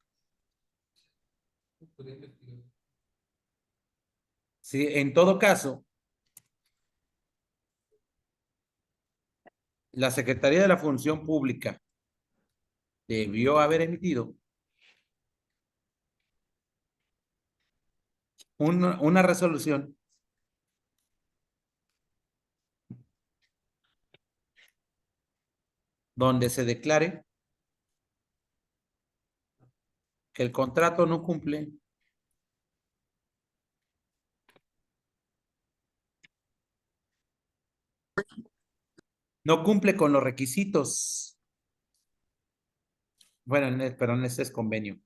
Sí, en todo caso, la Secretaría de la Función Pública debió haber emitido una resolución donde se declare que el contrato no cumple con los requisitos. Bueno, pero en este es convenio.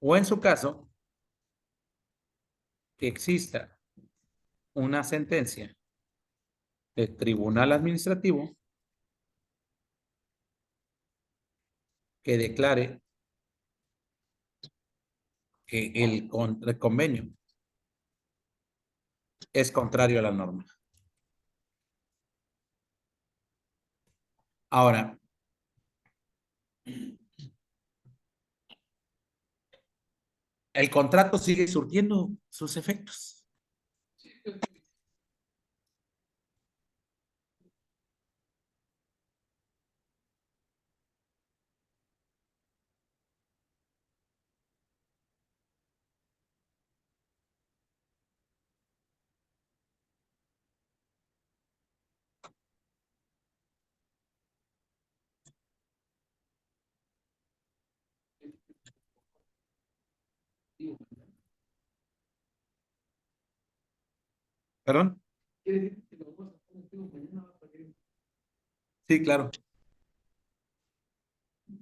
O en su caso, que exista una sentencia del tribunal administrativo que declare que el convenio es contrario a la norma. Ahora, el contrato sigue surtiendo sus efectos. ¿Perdón? Sí, claro.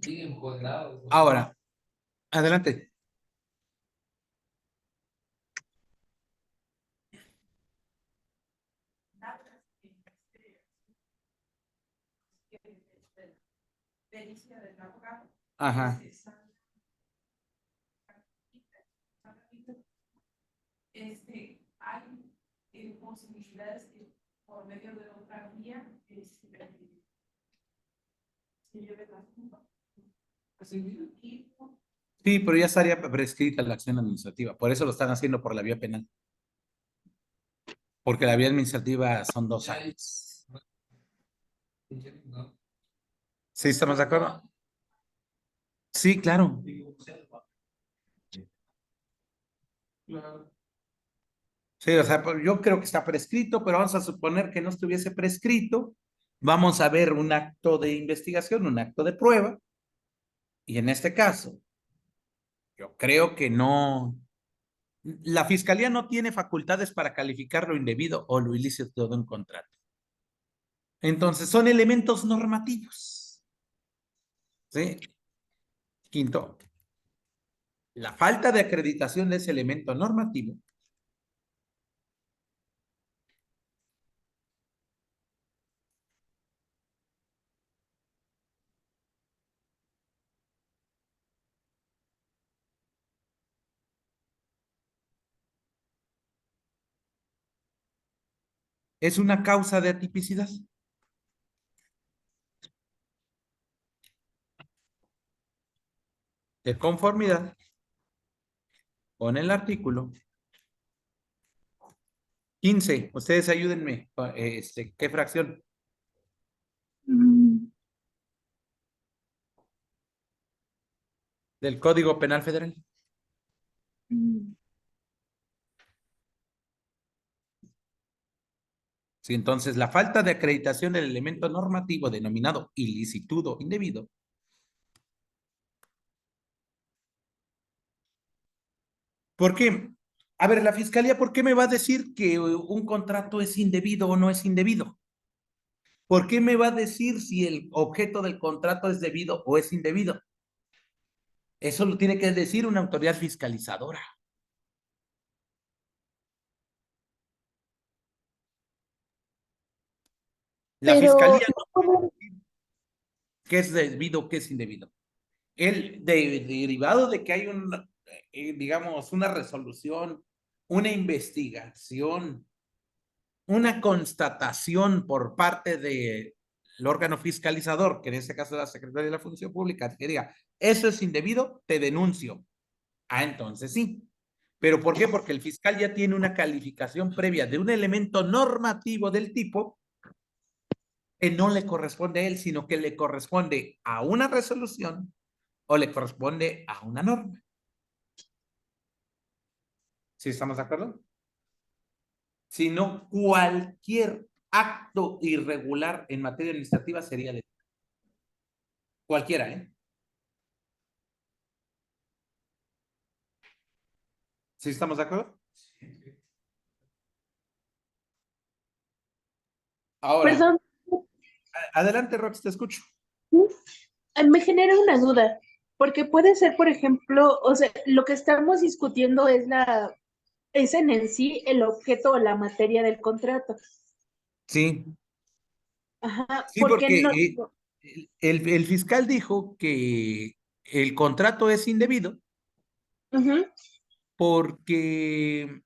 Siguen empoderados. Ahora, adelante. Pericia del abogado. Ajá. Hay posibilidades que por medio de otra vía se lleve el asunto. Sí, pero ya estaría prescrita la acción administrativa. Por eso lo están haciendo por la vía penal. Porque la vía administrativa son 2 años. ¿Sí estamos de acuerdo? Sí, claro. Sí, o sea, pues, yo creo que está prescrito, pero vamos a suponer que no estuviese prescrito. Vamos a ver un acto de investigación, un acto de prueba. Y en este caso, yo creo que no. La fiscalía no tiene facultades para calificar lo indebido o lo ilícito de un contrato. Entonces, son elementos normativos. ¿Sí? Quinto, la falta de acreditación de ese elemento normativo es una causa de atipicidad. De conformidad con el artículo 15. Ustedes ayúdenme. ¿Qué fracción? Del Código Penal Federal. Sí, entonces la falta de acreditación del elemento normativo denominado ilicitud o indebido ¿por qué? A ver, la fiscalía, ¿por qué me va a decir que un contrato es indebido o no es indebido? ¿Por qué me va a decir si el objeto del contrato es debido o es indebido? Eso lo tiene que decir una autoridad fiscalizadora. La Pero fiscalía no puede decir qué es debido o qué es indebido. Derivado de que hay digamos, una resolución, una investigación, una constatación por parte del órgano fiscalizador, que en este caso es la Secretaría de la Función Pública, que diga, eso es indebido, te denuncio. Ah, entonces sí. ¿Pero por qué? Porque el fiscal ya tiene una calificación previa de un elemento normativo del tipo que no le corresponde a él, sino que le corresponde a una resolución o le corresponde a una norma. ¿Sí estamos de acuerdo? Sino cualquier acto irregular en materia administrativa sería de cualquiera, ¿eh? ¿Sí estamos de acuerdo? Ahora, perdón, adelante, Rox, te escucho. me genera una duda, porque puede ser, por ejemplo, o sea, lo que estamos discutiendo es en sí el objeto o la materia del contrato. Sí, Ajá, sí, porque porque no. el fiscal dijo que el contrato es indebido Ujú, porque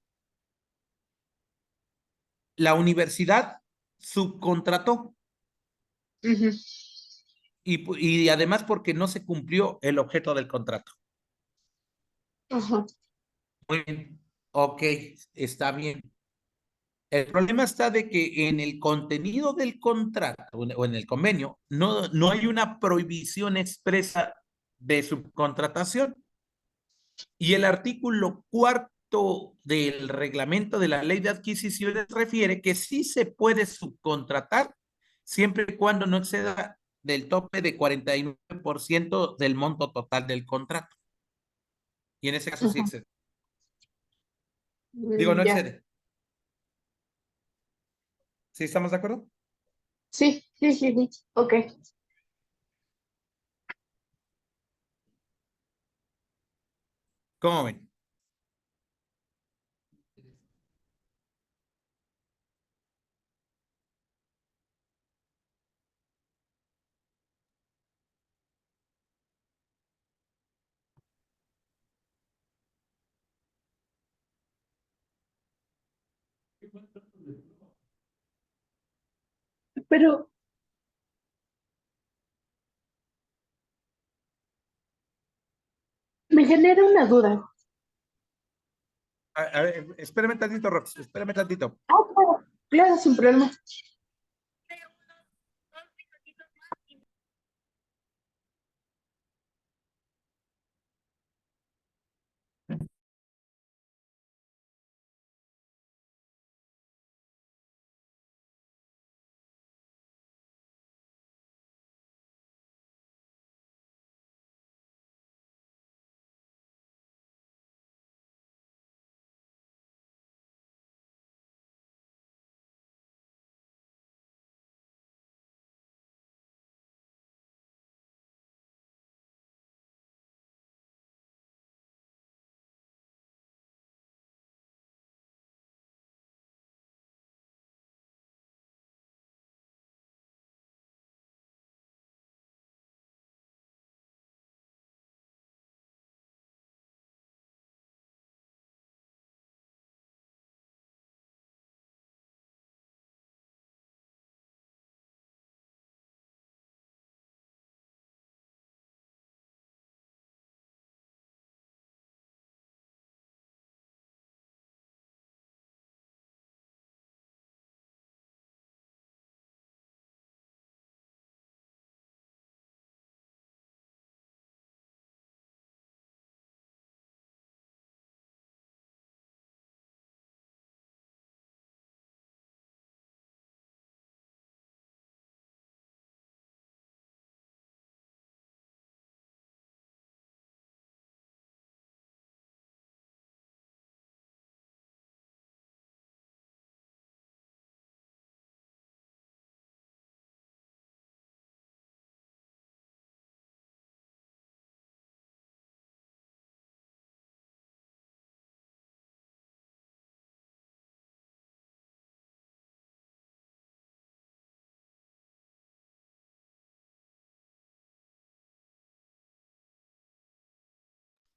la universidad subcontrató ujú, y además porque no se cumplió el objeto del contrato. ajá, Muy bien, ok, está bien. El problema está de que en el contenido del contrato o en el convenio no hay una prohibición expresa de subcontratación. Y el artículo cuarto del reglamento de la ley de adquisiciones refiere que sí se puede subcontratar siempre y cuando no exceda del tope de 49% del monto total del contrato. Y en ese caso sí ajá. excede. Digo, no Ya. excede. ¿Sí estamos de acuerdo? Sí, sí, sí, sí. Ok. ¿Cómo ven? Pero me genera una duda. A ver, espérame tantito, Rox, espérame tantito. Ah, claro, claro, sin problema.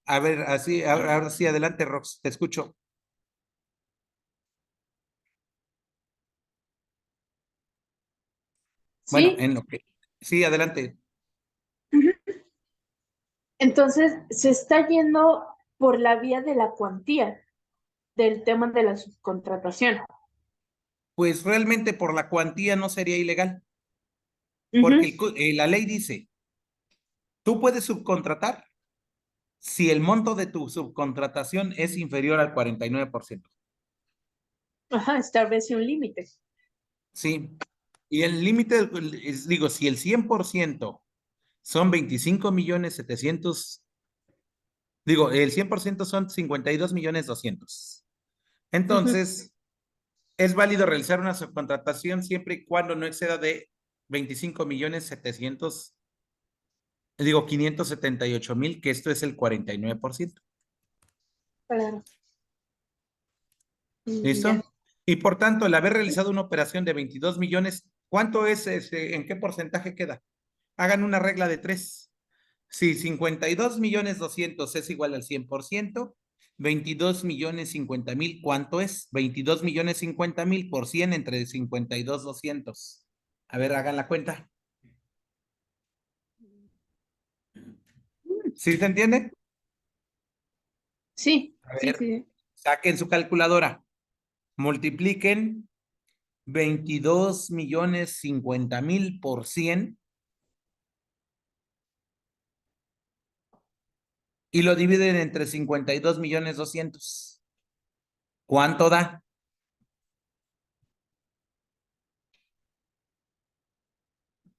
A ver, así, ahora sí, adelante, Rox, te escucho. Bueno, Sí, en lo que... Sí, adelante. ujú. Entonces se está yendo por la vía de la cuantía del tema de la subcontratación. Pues realmente por la cuantía no sería ilegal, porque Ujú. la ley dice, tú puedes subcontratar si el monto de tu subcontratación es inferior al 49%. Ajá, establece un límite. Sí. Y el límite, digo, si el 100% son 25.700.000, digo, el 100% son 52.200.000. Ujú. Entonces, es válido realizar una subcontratación siempre y cuando no exceda de 25.700.000, digo, 578.000, que esto es el 49%. Claro. Ya. ¿Listo? Y por tanto, el haber realizado una operación de 22 millones, ¿cuánto es en qué porcentaje queda? Hagan una regla de 3. Si 52.200.000 es igual al 100%, 22.050.000, ¿cuánto es? 22.050.000 por 100 entre 52.200. A ver, hagan la cuenta. ¿Sí se entiende? Sí, A sí, ver, sí. saquen su calculadora. Multipliquen 22.050.000 por 100 y lo dividen entre 52.200.000. ¿Cuánto da?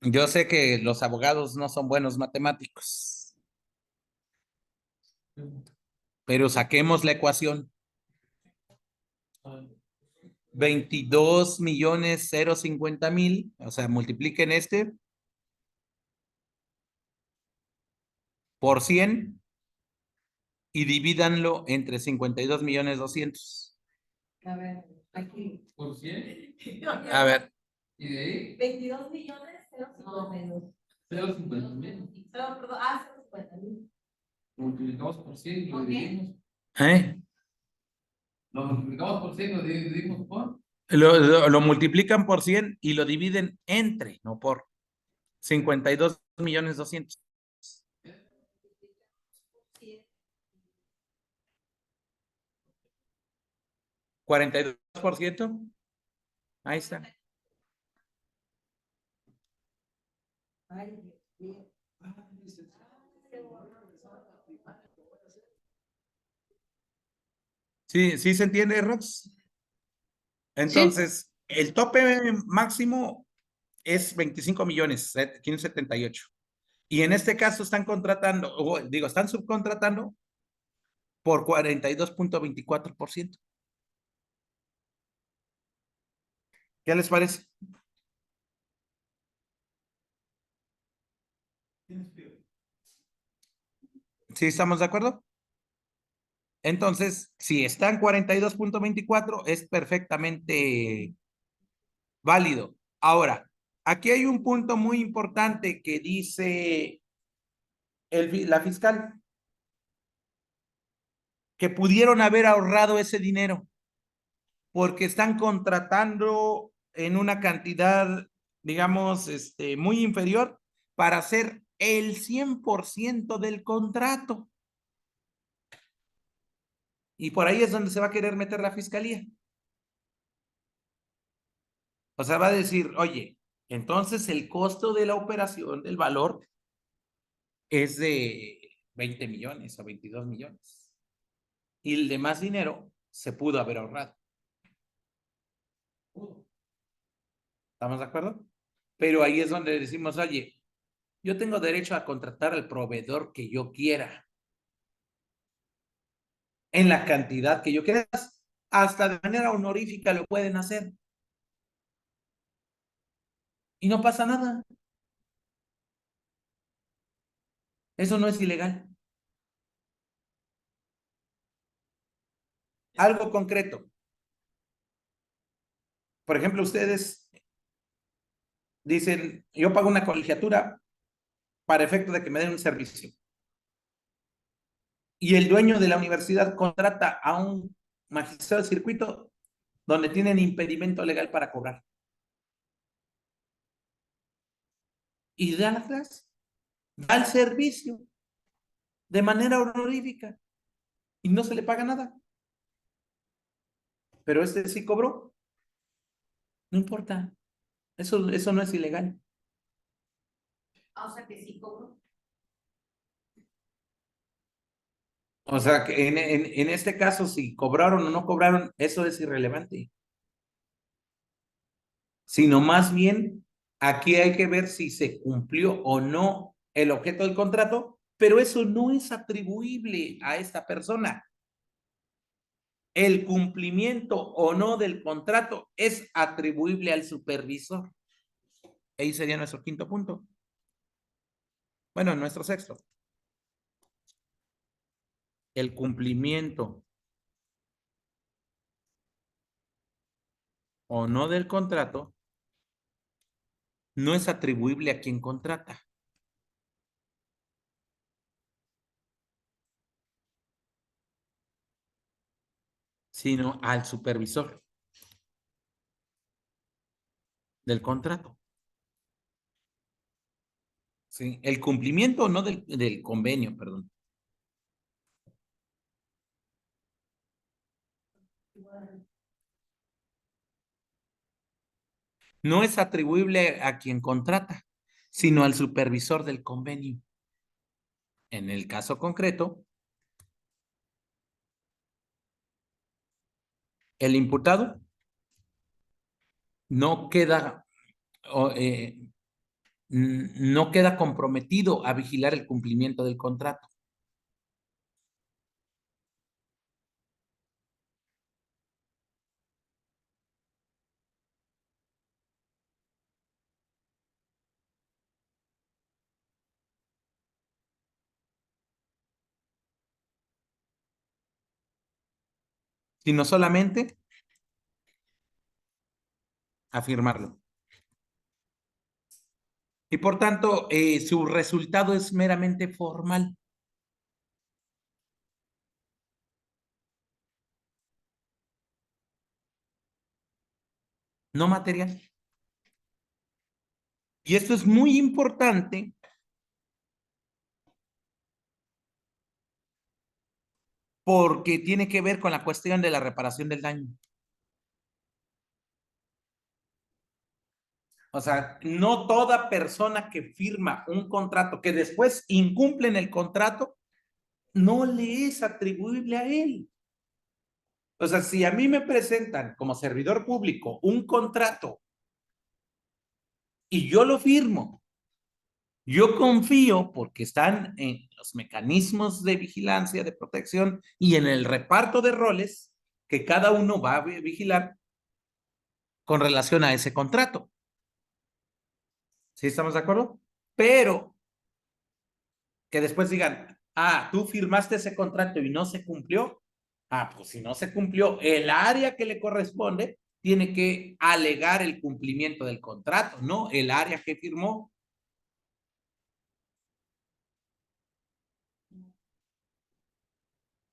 Yo sé que los abogados no son buenos matemáticos, pero saquemos la ecuación. 22.050.000, o sea, multipliquen este por 100 y divídanlo entre 52.200.000. A ver, aquí. ¿Por 100? A ver, ¿Y de ahí? 22 millones, 0,52. 0,50,000. Perdón, 0,50,000. Multiplicamos por 100 y lo Ok. dividimos. ¿eh? Lo multiplicamos por 100 y lo dividimos por. Lo multiplican por 100 y lo dividen entre, no por 52.200.000. 42%. Ahí está. Ay, Dios mío. ¿Sí, sí se entiende, Rox? Sí, Entonces, el tope máximo es 25 millones, 578. Y en este caso están contratando, o digo, están subcontratando por 42.24%. ¿Qué les parece? ¿Sí estamos de acuerdo? Entonces, si están 42.24, es perfectamente válido. Ahora, aquí hay un punto muy importante que dice la fiscal, que pudieron haber ahorrado ese dinero porque están contratando en una cantidad, digamos, muy inferior para hacer el 100% del contrato. Y por ahí es donde se va a querer meter la fiscalía. O sea, va a decir, oye, entonces el costo de la operación, del valor, es de 20 millones o 22 millones. Y el demás dinero se pudo haber ahorrado. ¿Estamos de acuerdo? Pero ahí es donde decimos, oye, yo tengo derecho a contratar al proveedor que yo quiera, en la cantidad que yo quiera. Hasta de manera honorífica lo pueden hacer. Y no pasa nada. Eso no es ilegal. Algo concreto. Por ejemplo, ustedes dicen, yo pago una colegiatura para efecto de que me den un servicio. y el dueño de la universidad contrata a un magistrado de circuito donde tienen impedimento legal para cobrar. Y da la clase, da el servicio de manera honorífica y no se le paga nada. Pero este sí cobró. No importa. Eso no es ilegal. O sea que sí cobro. O sea, que en este caso, si cobraron o no cobraron, eso es irrelevante. Sino más bien, aquí hay que ver si se cumplió o no el objeto del contrato, pero eso no es atribuible a esta persona. El cumplimiento o no del contrato es atribuible al supervisor. Ahí sería nuestro quinto punto. Bueno, nuestro sexto. El cumplimiento o no del contrato no es atribuible a quien contrata. Sino al supervisor del contrato. ¿Sí? El cumplimiento o no del convenio, perdón. No es atribuible a quien contrata, sino al supervisor del convenio. En el caso concreto, el imputado no queda, no queda comprometido a vigilar el cumplimiento del contrato. Sino solamente a firmarlo. Y por tanto, su resultado es meramente formal. No material. Y esto es muy importante porque tiene que ver con la cuestión de la reparación del daño. O sea, no toda persona que firma un contrato que después incumple en el contrato, no le es atribuible a él. O sea, si a mí me presentan como servidor público un contrato y yo lo firmo, yo confío porque están en los mecanismos de vigilancia, de protección y en el reparto de roles que cada uno va a vigilar con relación a ese contrato. ¿Sí estamos de acuerdo? Pero que después digan, tú firmaste ese contrato y no se cumplió. Pues si no se cumplió, el área que le corresponde tiene que alegar el cumplimiento del contrato, no el área que firmó.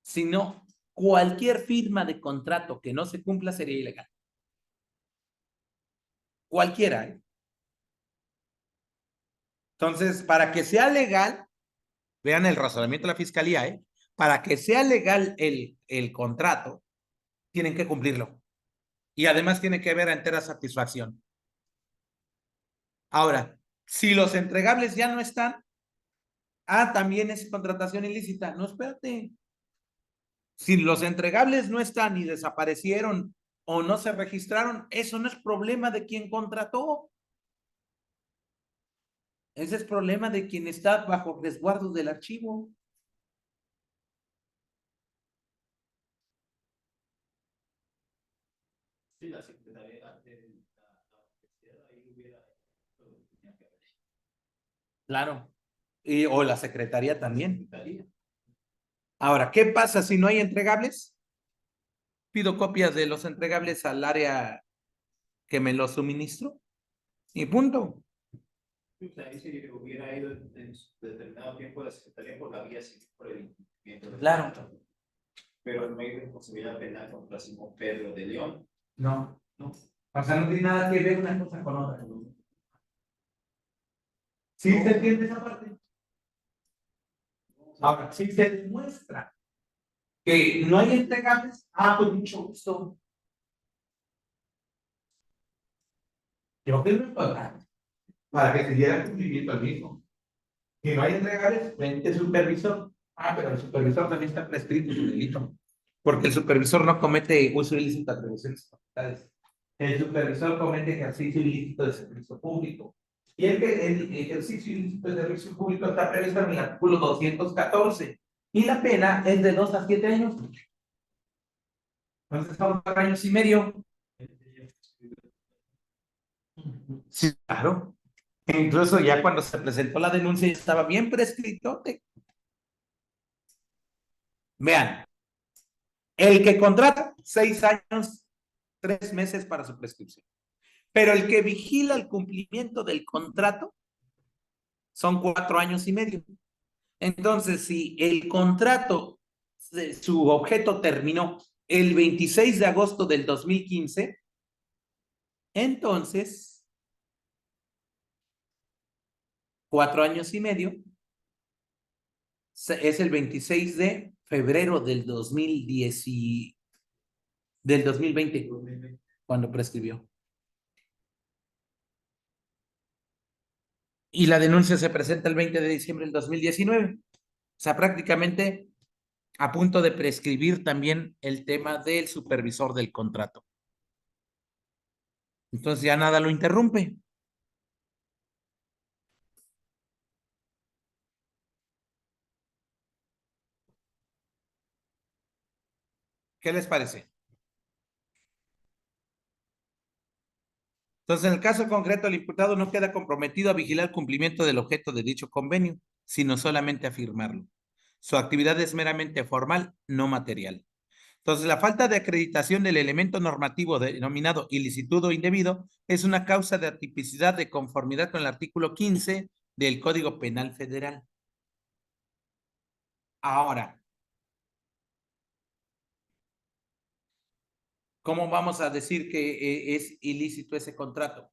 Sino cualquier firma de contrato que no se cumpla sería ilegal. Cualquiera, ¿eh? Entonces, para que sea legal, vean el razonamiento de la fiscalía, ¿eh? Para que sea legal el contrato, tienen que cumplirlo. Y además tiene que haber entera satisfacción. Ahora, si los entregables ya no están, también es contratación ilícita. No, espérate. Si los entregables no están y desaparecieron o no se registraron, eso no es problema de quien contrató. Ese es problema de quien está bajo resguardo del archivo. Sí, la secretaría de la universidad ahí hubiera. Claro. O la secretaría también. Ahora, ¿qué pasa si no hay entregables? Pido copias de los entregables al área que me los suministró y punto. Ahí si hubiera ido en determinado tiempo la secretaría por la vía civil por el Claro. Pero no hay responsabilidad penal contra Simón Pedro de León. No, no. O sea, no tiene nada que ver una cosa con otra. ¿Sí se entiende esa parte? Ahora, si se demuestra que no hay entregables, pues mucho gusto. Yo firmo para que se diera cumplimiento al mismo. Si no hay entregables, vente supervisor. Pero el supervisor también está prescrito su delito. Porque el supervisor no comete uso ilícito de atribuciones facultades. El supervisor comete ejercicio ilícito de servicio público. Y el ejercicio ilícito de servicio público está previsto en el artículo 214. Y la pena es de 2 a 7 años. Entonces son 4 años y medio. Sí, claro. Incluso ya cuando se presentó la denuncia ya estaba bien prescrito. Vean, el que contrata 6 años, 3 meses para su prescripción. Pero el que vigila el cumplimiento del contrato son 4 años y medio. Entonces, si el contrato, su objeto terminó el 26 de agosto del 2015, entonces 4 años y medio es el 26 de febrero del 2010 del 2020, cuando prescribió. Y la denuncia se presenta el 20 de diciembre del 2019. O sea, prácticamente a punto de prescribir también el tema del supervisor del contrato. Entonces ya nada lo interrumpe. ¿Qué les parece? Entonces, en el caso concreto, el imputado no queda comprometido a vigilar el cumplimiento del objeto de dicho convenio, sino solamente a firmarlo. Su actividad es meramente formal, no material. Entonces, la falta de acreditación del elemento normativo denominado ilicitud o indebido es una causa de atipicidad de conformidad con el artículo 15 del Código Penal Federal. Ahora, ¿cómo vamos a decir que es ilícito ese contrato?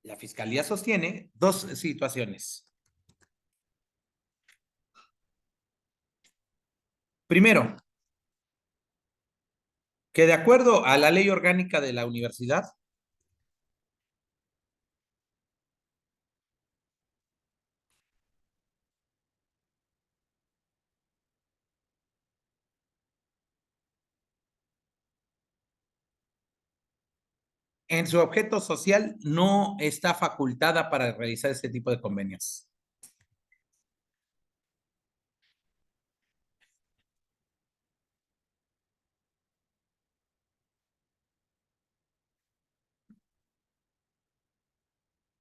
La Fiscalía sostiene 2 situaciones. Primero, que de acuerdo a la ley orgánica de la universidad, en su objeto social no está facultada para realizar este tipo de convenios.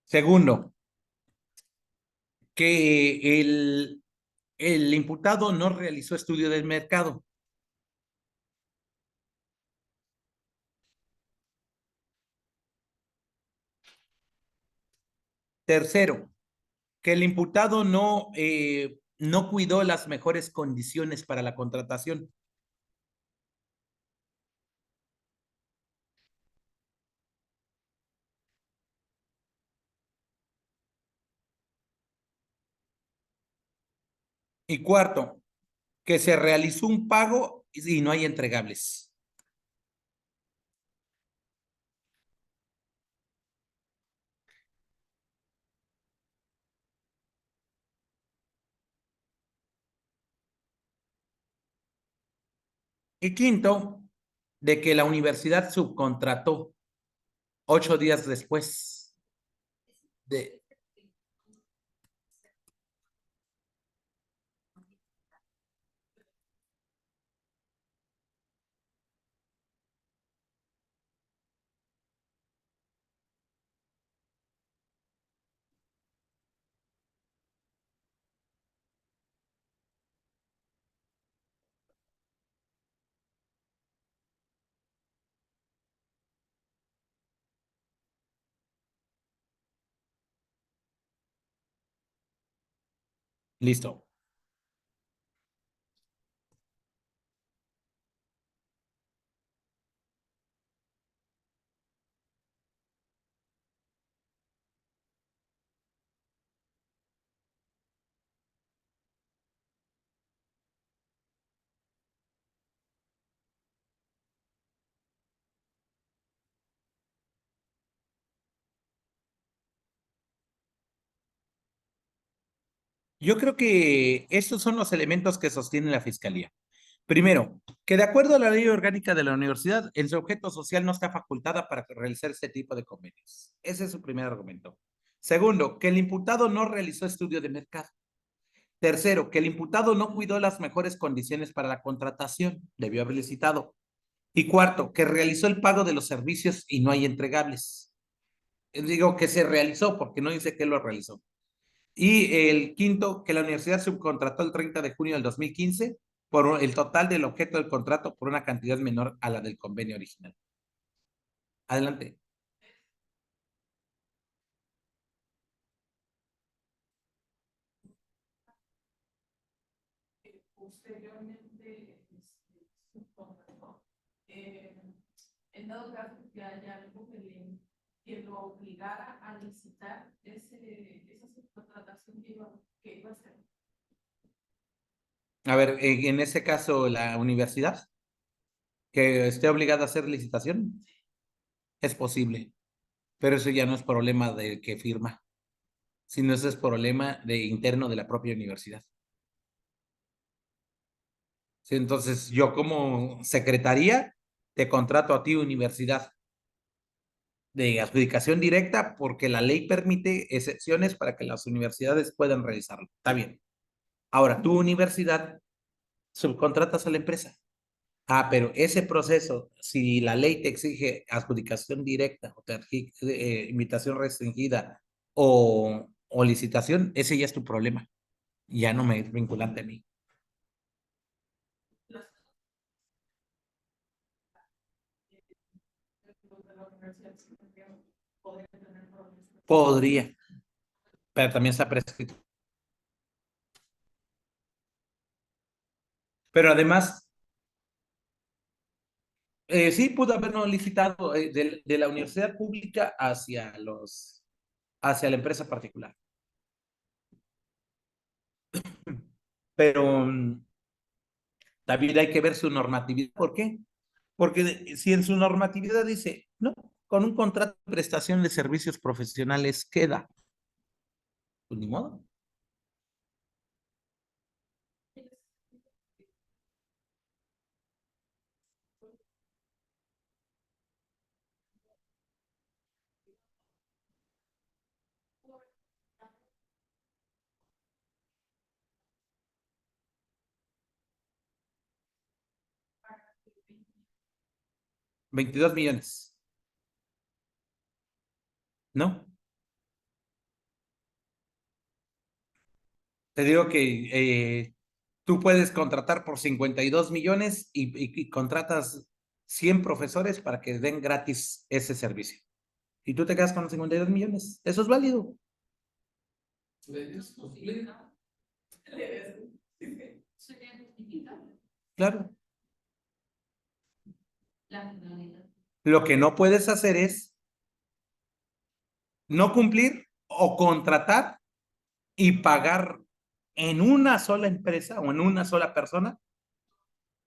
Segundo, que el imputado no realizó estudio del mercado. Tercero, que el imputado no cuidó las mejores condiciones para la contratación. Y cuarto, que se realizó un pago y no hay entregables. Y quinto, de que la universidad subcontrató 8 días después de... Listo. Yo creo que estos son los elementos que sostiene la Fiscalía. Primero, que de acuerdo a la ley orgánica de la universidad, en su objeto social no está facultada para realizar este tipo de convenios. Ese es su primer argumento. Segundo, que el imputado no realizó estudio de mercado. Tercero, que el imputado no cuidó las mejores condiciones para la contratación, debió haber licitado. Y cuarto, que realizó el pago de los servicios y no hay entregables. Digo que se realizó porque no dice que lo realizó. Y el quinto, que la universidad subcontrató el 30 de junio del 2015 por el total del objeto del contrato por una cantidad menor a la del convenio original. Adelante. Posteriormente, subcontrató. En dado caso que haya algo que lo obligara a licitar esa subcontratación que iba a hacer. A ver, en ese caso, la universidad, que esté obligada a hacer licitación, es posible, pero eso ya no es problema del que firma, sino ese es problema interno de la propia universidad. Sí, entonces, yo como secretaría te contrato a ti, universidad, de adjudicación directa, porque la ley permite excepciones para que las universidades puedan realizarlo. Está bien. Ahora, tu universidad subcontratas a la empresa. Ah, pero ese proceso, si la ley te exige adjudicación directa o te exige invitación restringida o licitación, ese ya es tu problema. Ya no me es vinculante a mí. Podría, pero también está prescrito. Pero además, sí pudo habernos licitado de la universidad pública hacia la empresa particular. Pero también hay que ver su normatividad. ¿Por qué? Porque si en su normatividad dice, no, con un contrato de prestación de servicios profesionales queda, pues ni modo. $22 millones, ¿no? Te digo que tú puedes contratar por 52 millones y contratas 100 profesores para que den gratis ese servicio. Y tú te quedas con 52 millones. Eso es válido. Claro. Lo que no puedes hacer es no cumplir o contratar y pagar en una sola empresa o en una sola persona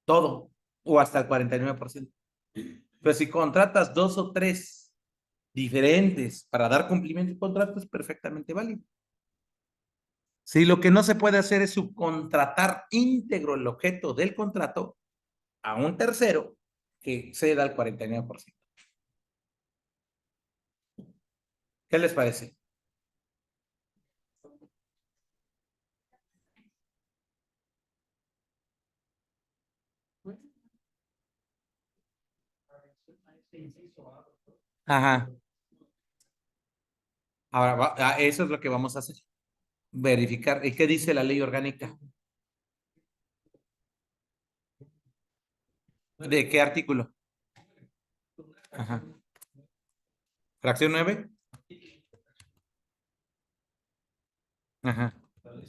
todo o hasta el 49%. Pero si contratas dos o tres diferentes para dar cumplimiento al contrato, es perfectamente válido. Si lo que no se puede hacer es subcontratar íntegro el objeto del contrato a un tercero que ceda el 49%. ¿Qué les parece? Ajá. Ahora, eso es lo que vamos a hacer. Verificar. ¿Y qué dice la ley orgánica? ¿De qué artículo? Ajá. ¿Fracción 9? Ajá. Con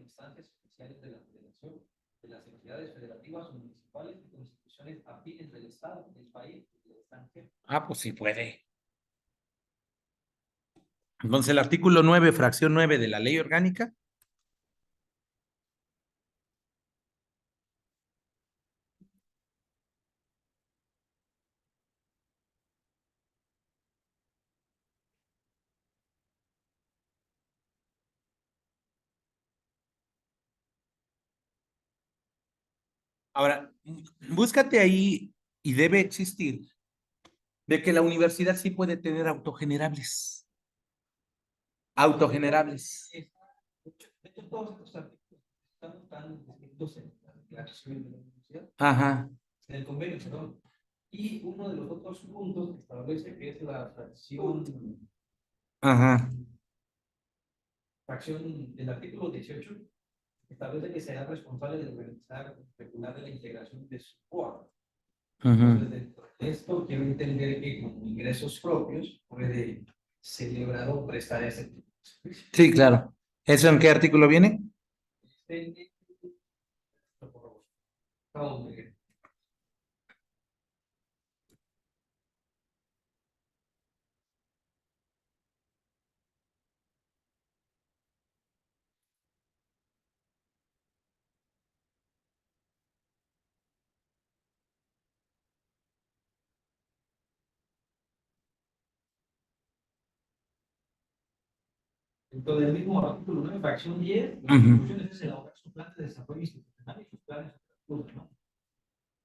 instancias oficiales de la Federación, de las entidades federativas o municipales y con instituciones afines del Estado, del país y del extranjero. Ah, pues sí puede. Entonces, el artículo 9, fracción 9 de la ley orgánica Ahora, búscate ahí y debe existir de que la universidad sí puede tener autogenerables. Autogenerables. De hecho, todos estos artículos están descritos en la declaración de la universidad, Ajá, en el convenio, perdón. Y uno de los otros puntos que establece que es la ajá. fracción del artículo 18, establece que será responsable de organizar, regular la integración de su COA. Entonces, dentro de esto, quiero entender que con ingresos propios puede celebrar o prestar ese tipo de servicio. Sí, claro. ¿Eso en qué artículo viene? Dentro del mismo artículo 9, fracción 10, las Ujú. instituciones es elaborar su plan de desarrollo institucional y sus planes operativos, ¿no?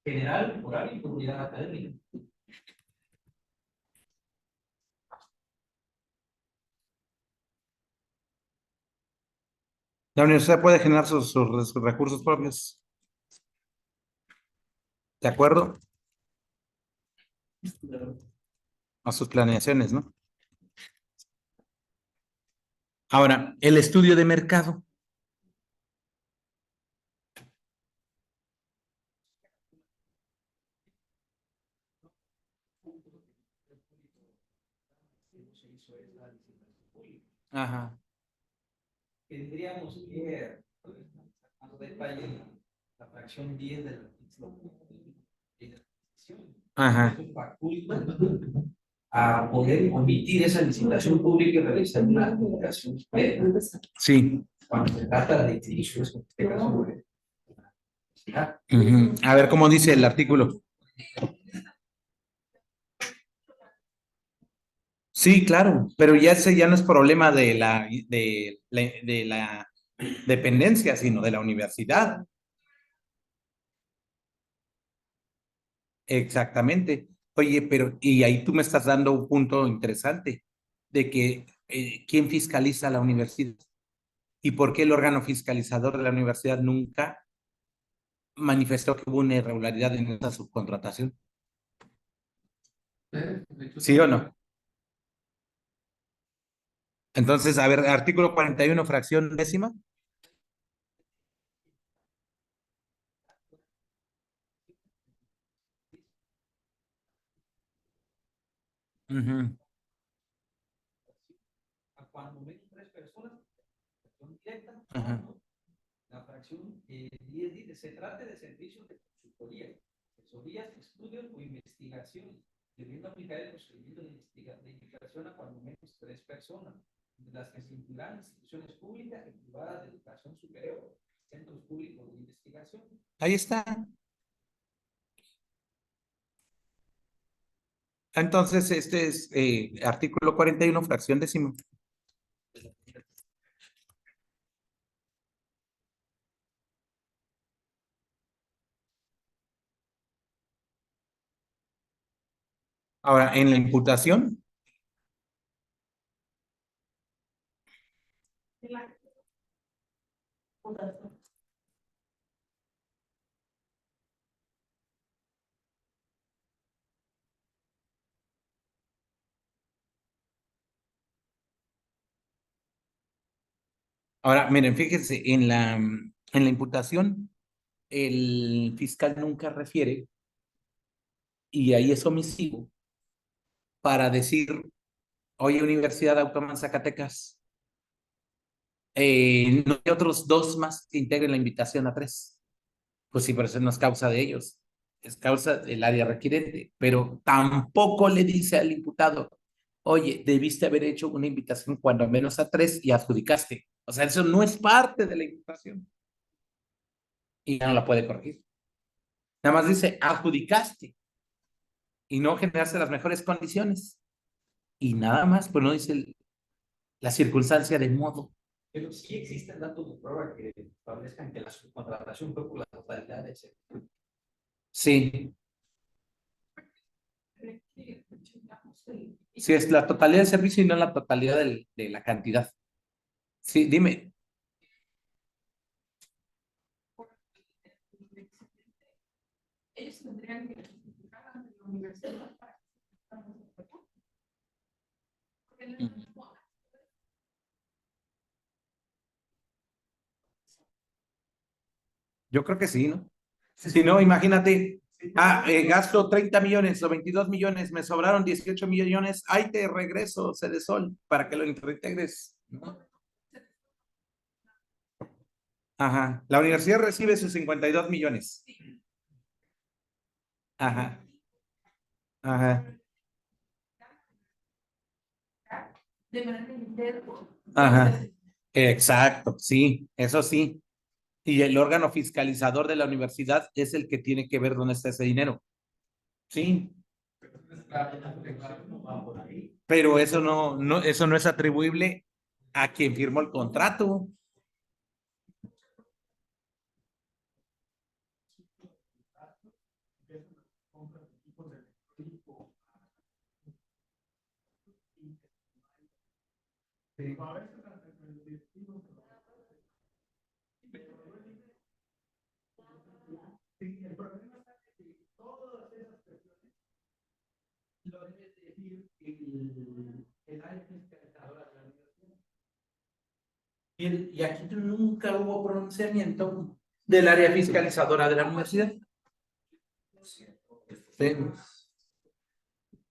General, oral y comunidad académica. La universidad puede generar sus recursos propios. ¿De acuerdo? A sus planeaciones, ¿no? Ahora, el estudio de mercado. Ajá. Tendríamos que más detalle la fracción 10 del artículo de la licitación. Ajá. Esto faculta a poder omitir esa licitación pública y realizar una licitación previa. Sí. Cuando se trata de litigios, en este caso, Ujú. A ver cómo dice el artículo. Sí, claro, pero ya ese ya no es problema de la dependencia, sino de la universidad. Exactamente. Oye, pero y ahí tú me estás dando un punto interesante de que ¿quién fiscaliza la universidad? ¿Y por qué el órgano fiscalizador de la universidad nunca manifestó que hubo una irregularidad en esa subcontratación? ¿Sí o no? Entonces, a ver, artículo 41, fracción décima. Ujú. a cuando menos 3 personas, fracción directa, Ajá. la fracción 10 dice, se trata de servicios de consultoría, asesorías, estudios o investigación, debiendo aplicar el procedimiento de investigación a cuando menos 3 personas, de las que se incluirán instituciones públicas y privadas de educación superior, centros públicos de investigación. Ahí está. Entonces, este es artículo 41, fracción décima. Ahora, en la imputación, ahora, miren, fíjense, en la imputación, el fiscal nunca refiere, y ahí es omisivo, para decir, oye, Universidad Autónoma de Zacatecas, no hay otros dos más que integren la invitación a 3. Pues sí, pero eso no es causa de ellos, es causa del área requirente, pero tampoco le dice al imputado, oye, debiste haber hecho una invitación cuando menos a 3 y adjudicaste. O sea, eso no es parte de la imputación y ya no la puede corregir. Nada más dice, adjudicaste y no generaste las mejores condiciones. Y nada más, pues no dice la circunstancia de modo. Pero sí existen datos de prueba que establezcan que la subcontratación fue por la totalidad del sector. Sí, sí, es la totalidad del servicio y no la totalidad de la cantidad. Sí, dime. Ellos tendrían que justificar ante la universidad para que porque en el mismo acto Yo creo que sí, ¿no? Si no, imagínate, gasto 30 millones o 22 millones, me sobraron 18 millones, ahí te regreso, Cedesol, para que lo reintegres, ¿no? Ajá, la universidad recibe sus 52 millones. Ajá, ajá, de manera interna. ajá. Exacto, sí, eso sí. Y el órgano fiscalizador de la universidad es el que tiene que ver dónde está ese dinero. Sí, pero eso eso no es atribuible a quien firmó el contrato. Lo debe decir el área fiscalizadora de la universidad. Y aquí nunca hubo pronunciamiento del área fiscalizadora de la universidad. Sí.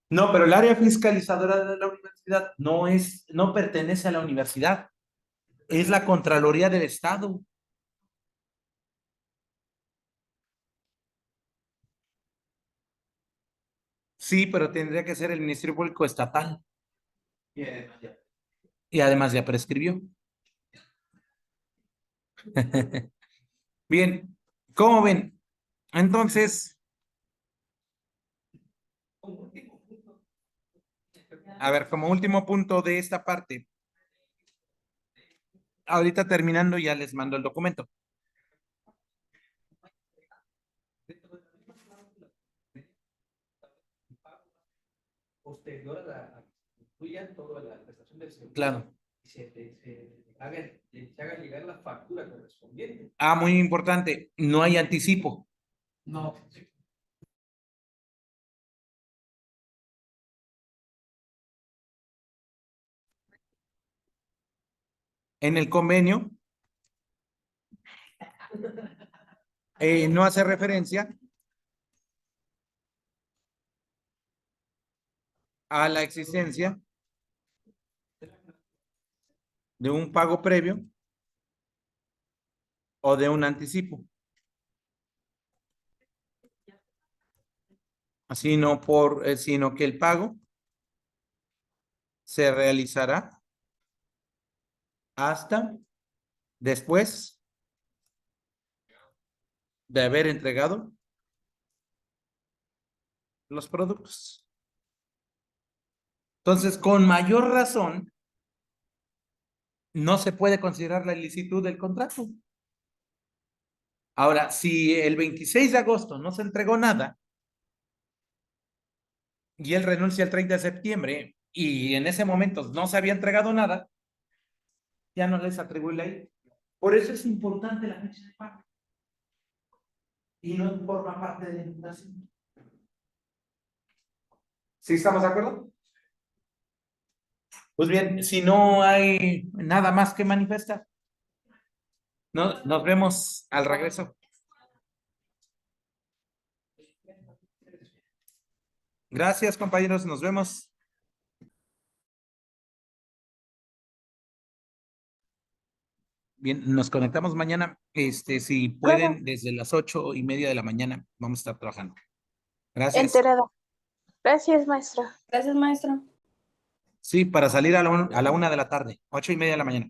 No, pero el área fiscalizadora de la universidad no pertenece a la universidad, es la Contraloría del Estado. Sí, pero tendría que ser el Ministerio Público Estatal. Y además ya prescribió. Bien, ¿cómo ven? Entonces, a ver, como último punto de esta parte, ahorita terminando ya les mando el documento. Posterior a la incluyan toda la prestación del servicio. Claro. Y se haga llegar la factura correspondiente. Muy importante, no hay anticipo. No. En el convenio no hace referencia a la existencia de un pago previo o de un anticipo. Así no sino que el pago se realizará hasta después de haber entregado los productos. Entonces, con mayor razón, no se puede considerar la ilicitud del contrato. Ahora, si el 26 de agosto no se entregó nada y él renuncia el 30 de septiembre y en ese momento no se había entregado nada, ya no les atribuye la ley. Por eso es importante la fecha de pago. Y no forma parte de la imputación. ¿Sí estamos de acuerdo? Pues bien, si no hay nada más que manifestar, nos vemos al regreso. Gracias, compañeros, nos vemos. Bien, nos conectamos mañana. Si pueden, desde las 8:30 de la mañana, vamos a estar trabajando. Gracias. Enterada. Gracias, maestra. Gracias, maestra. Sí, para salir a la 1 de la tarde, 8:30 de la mañana.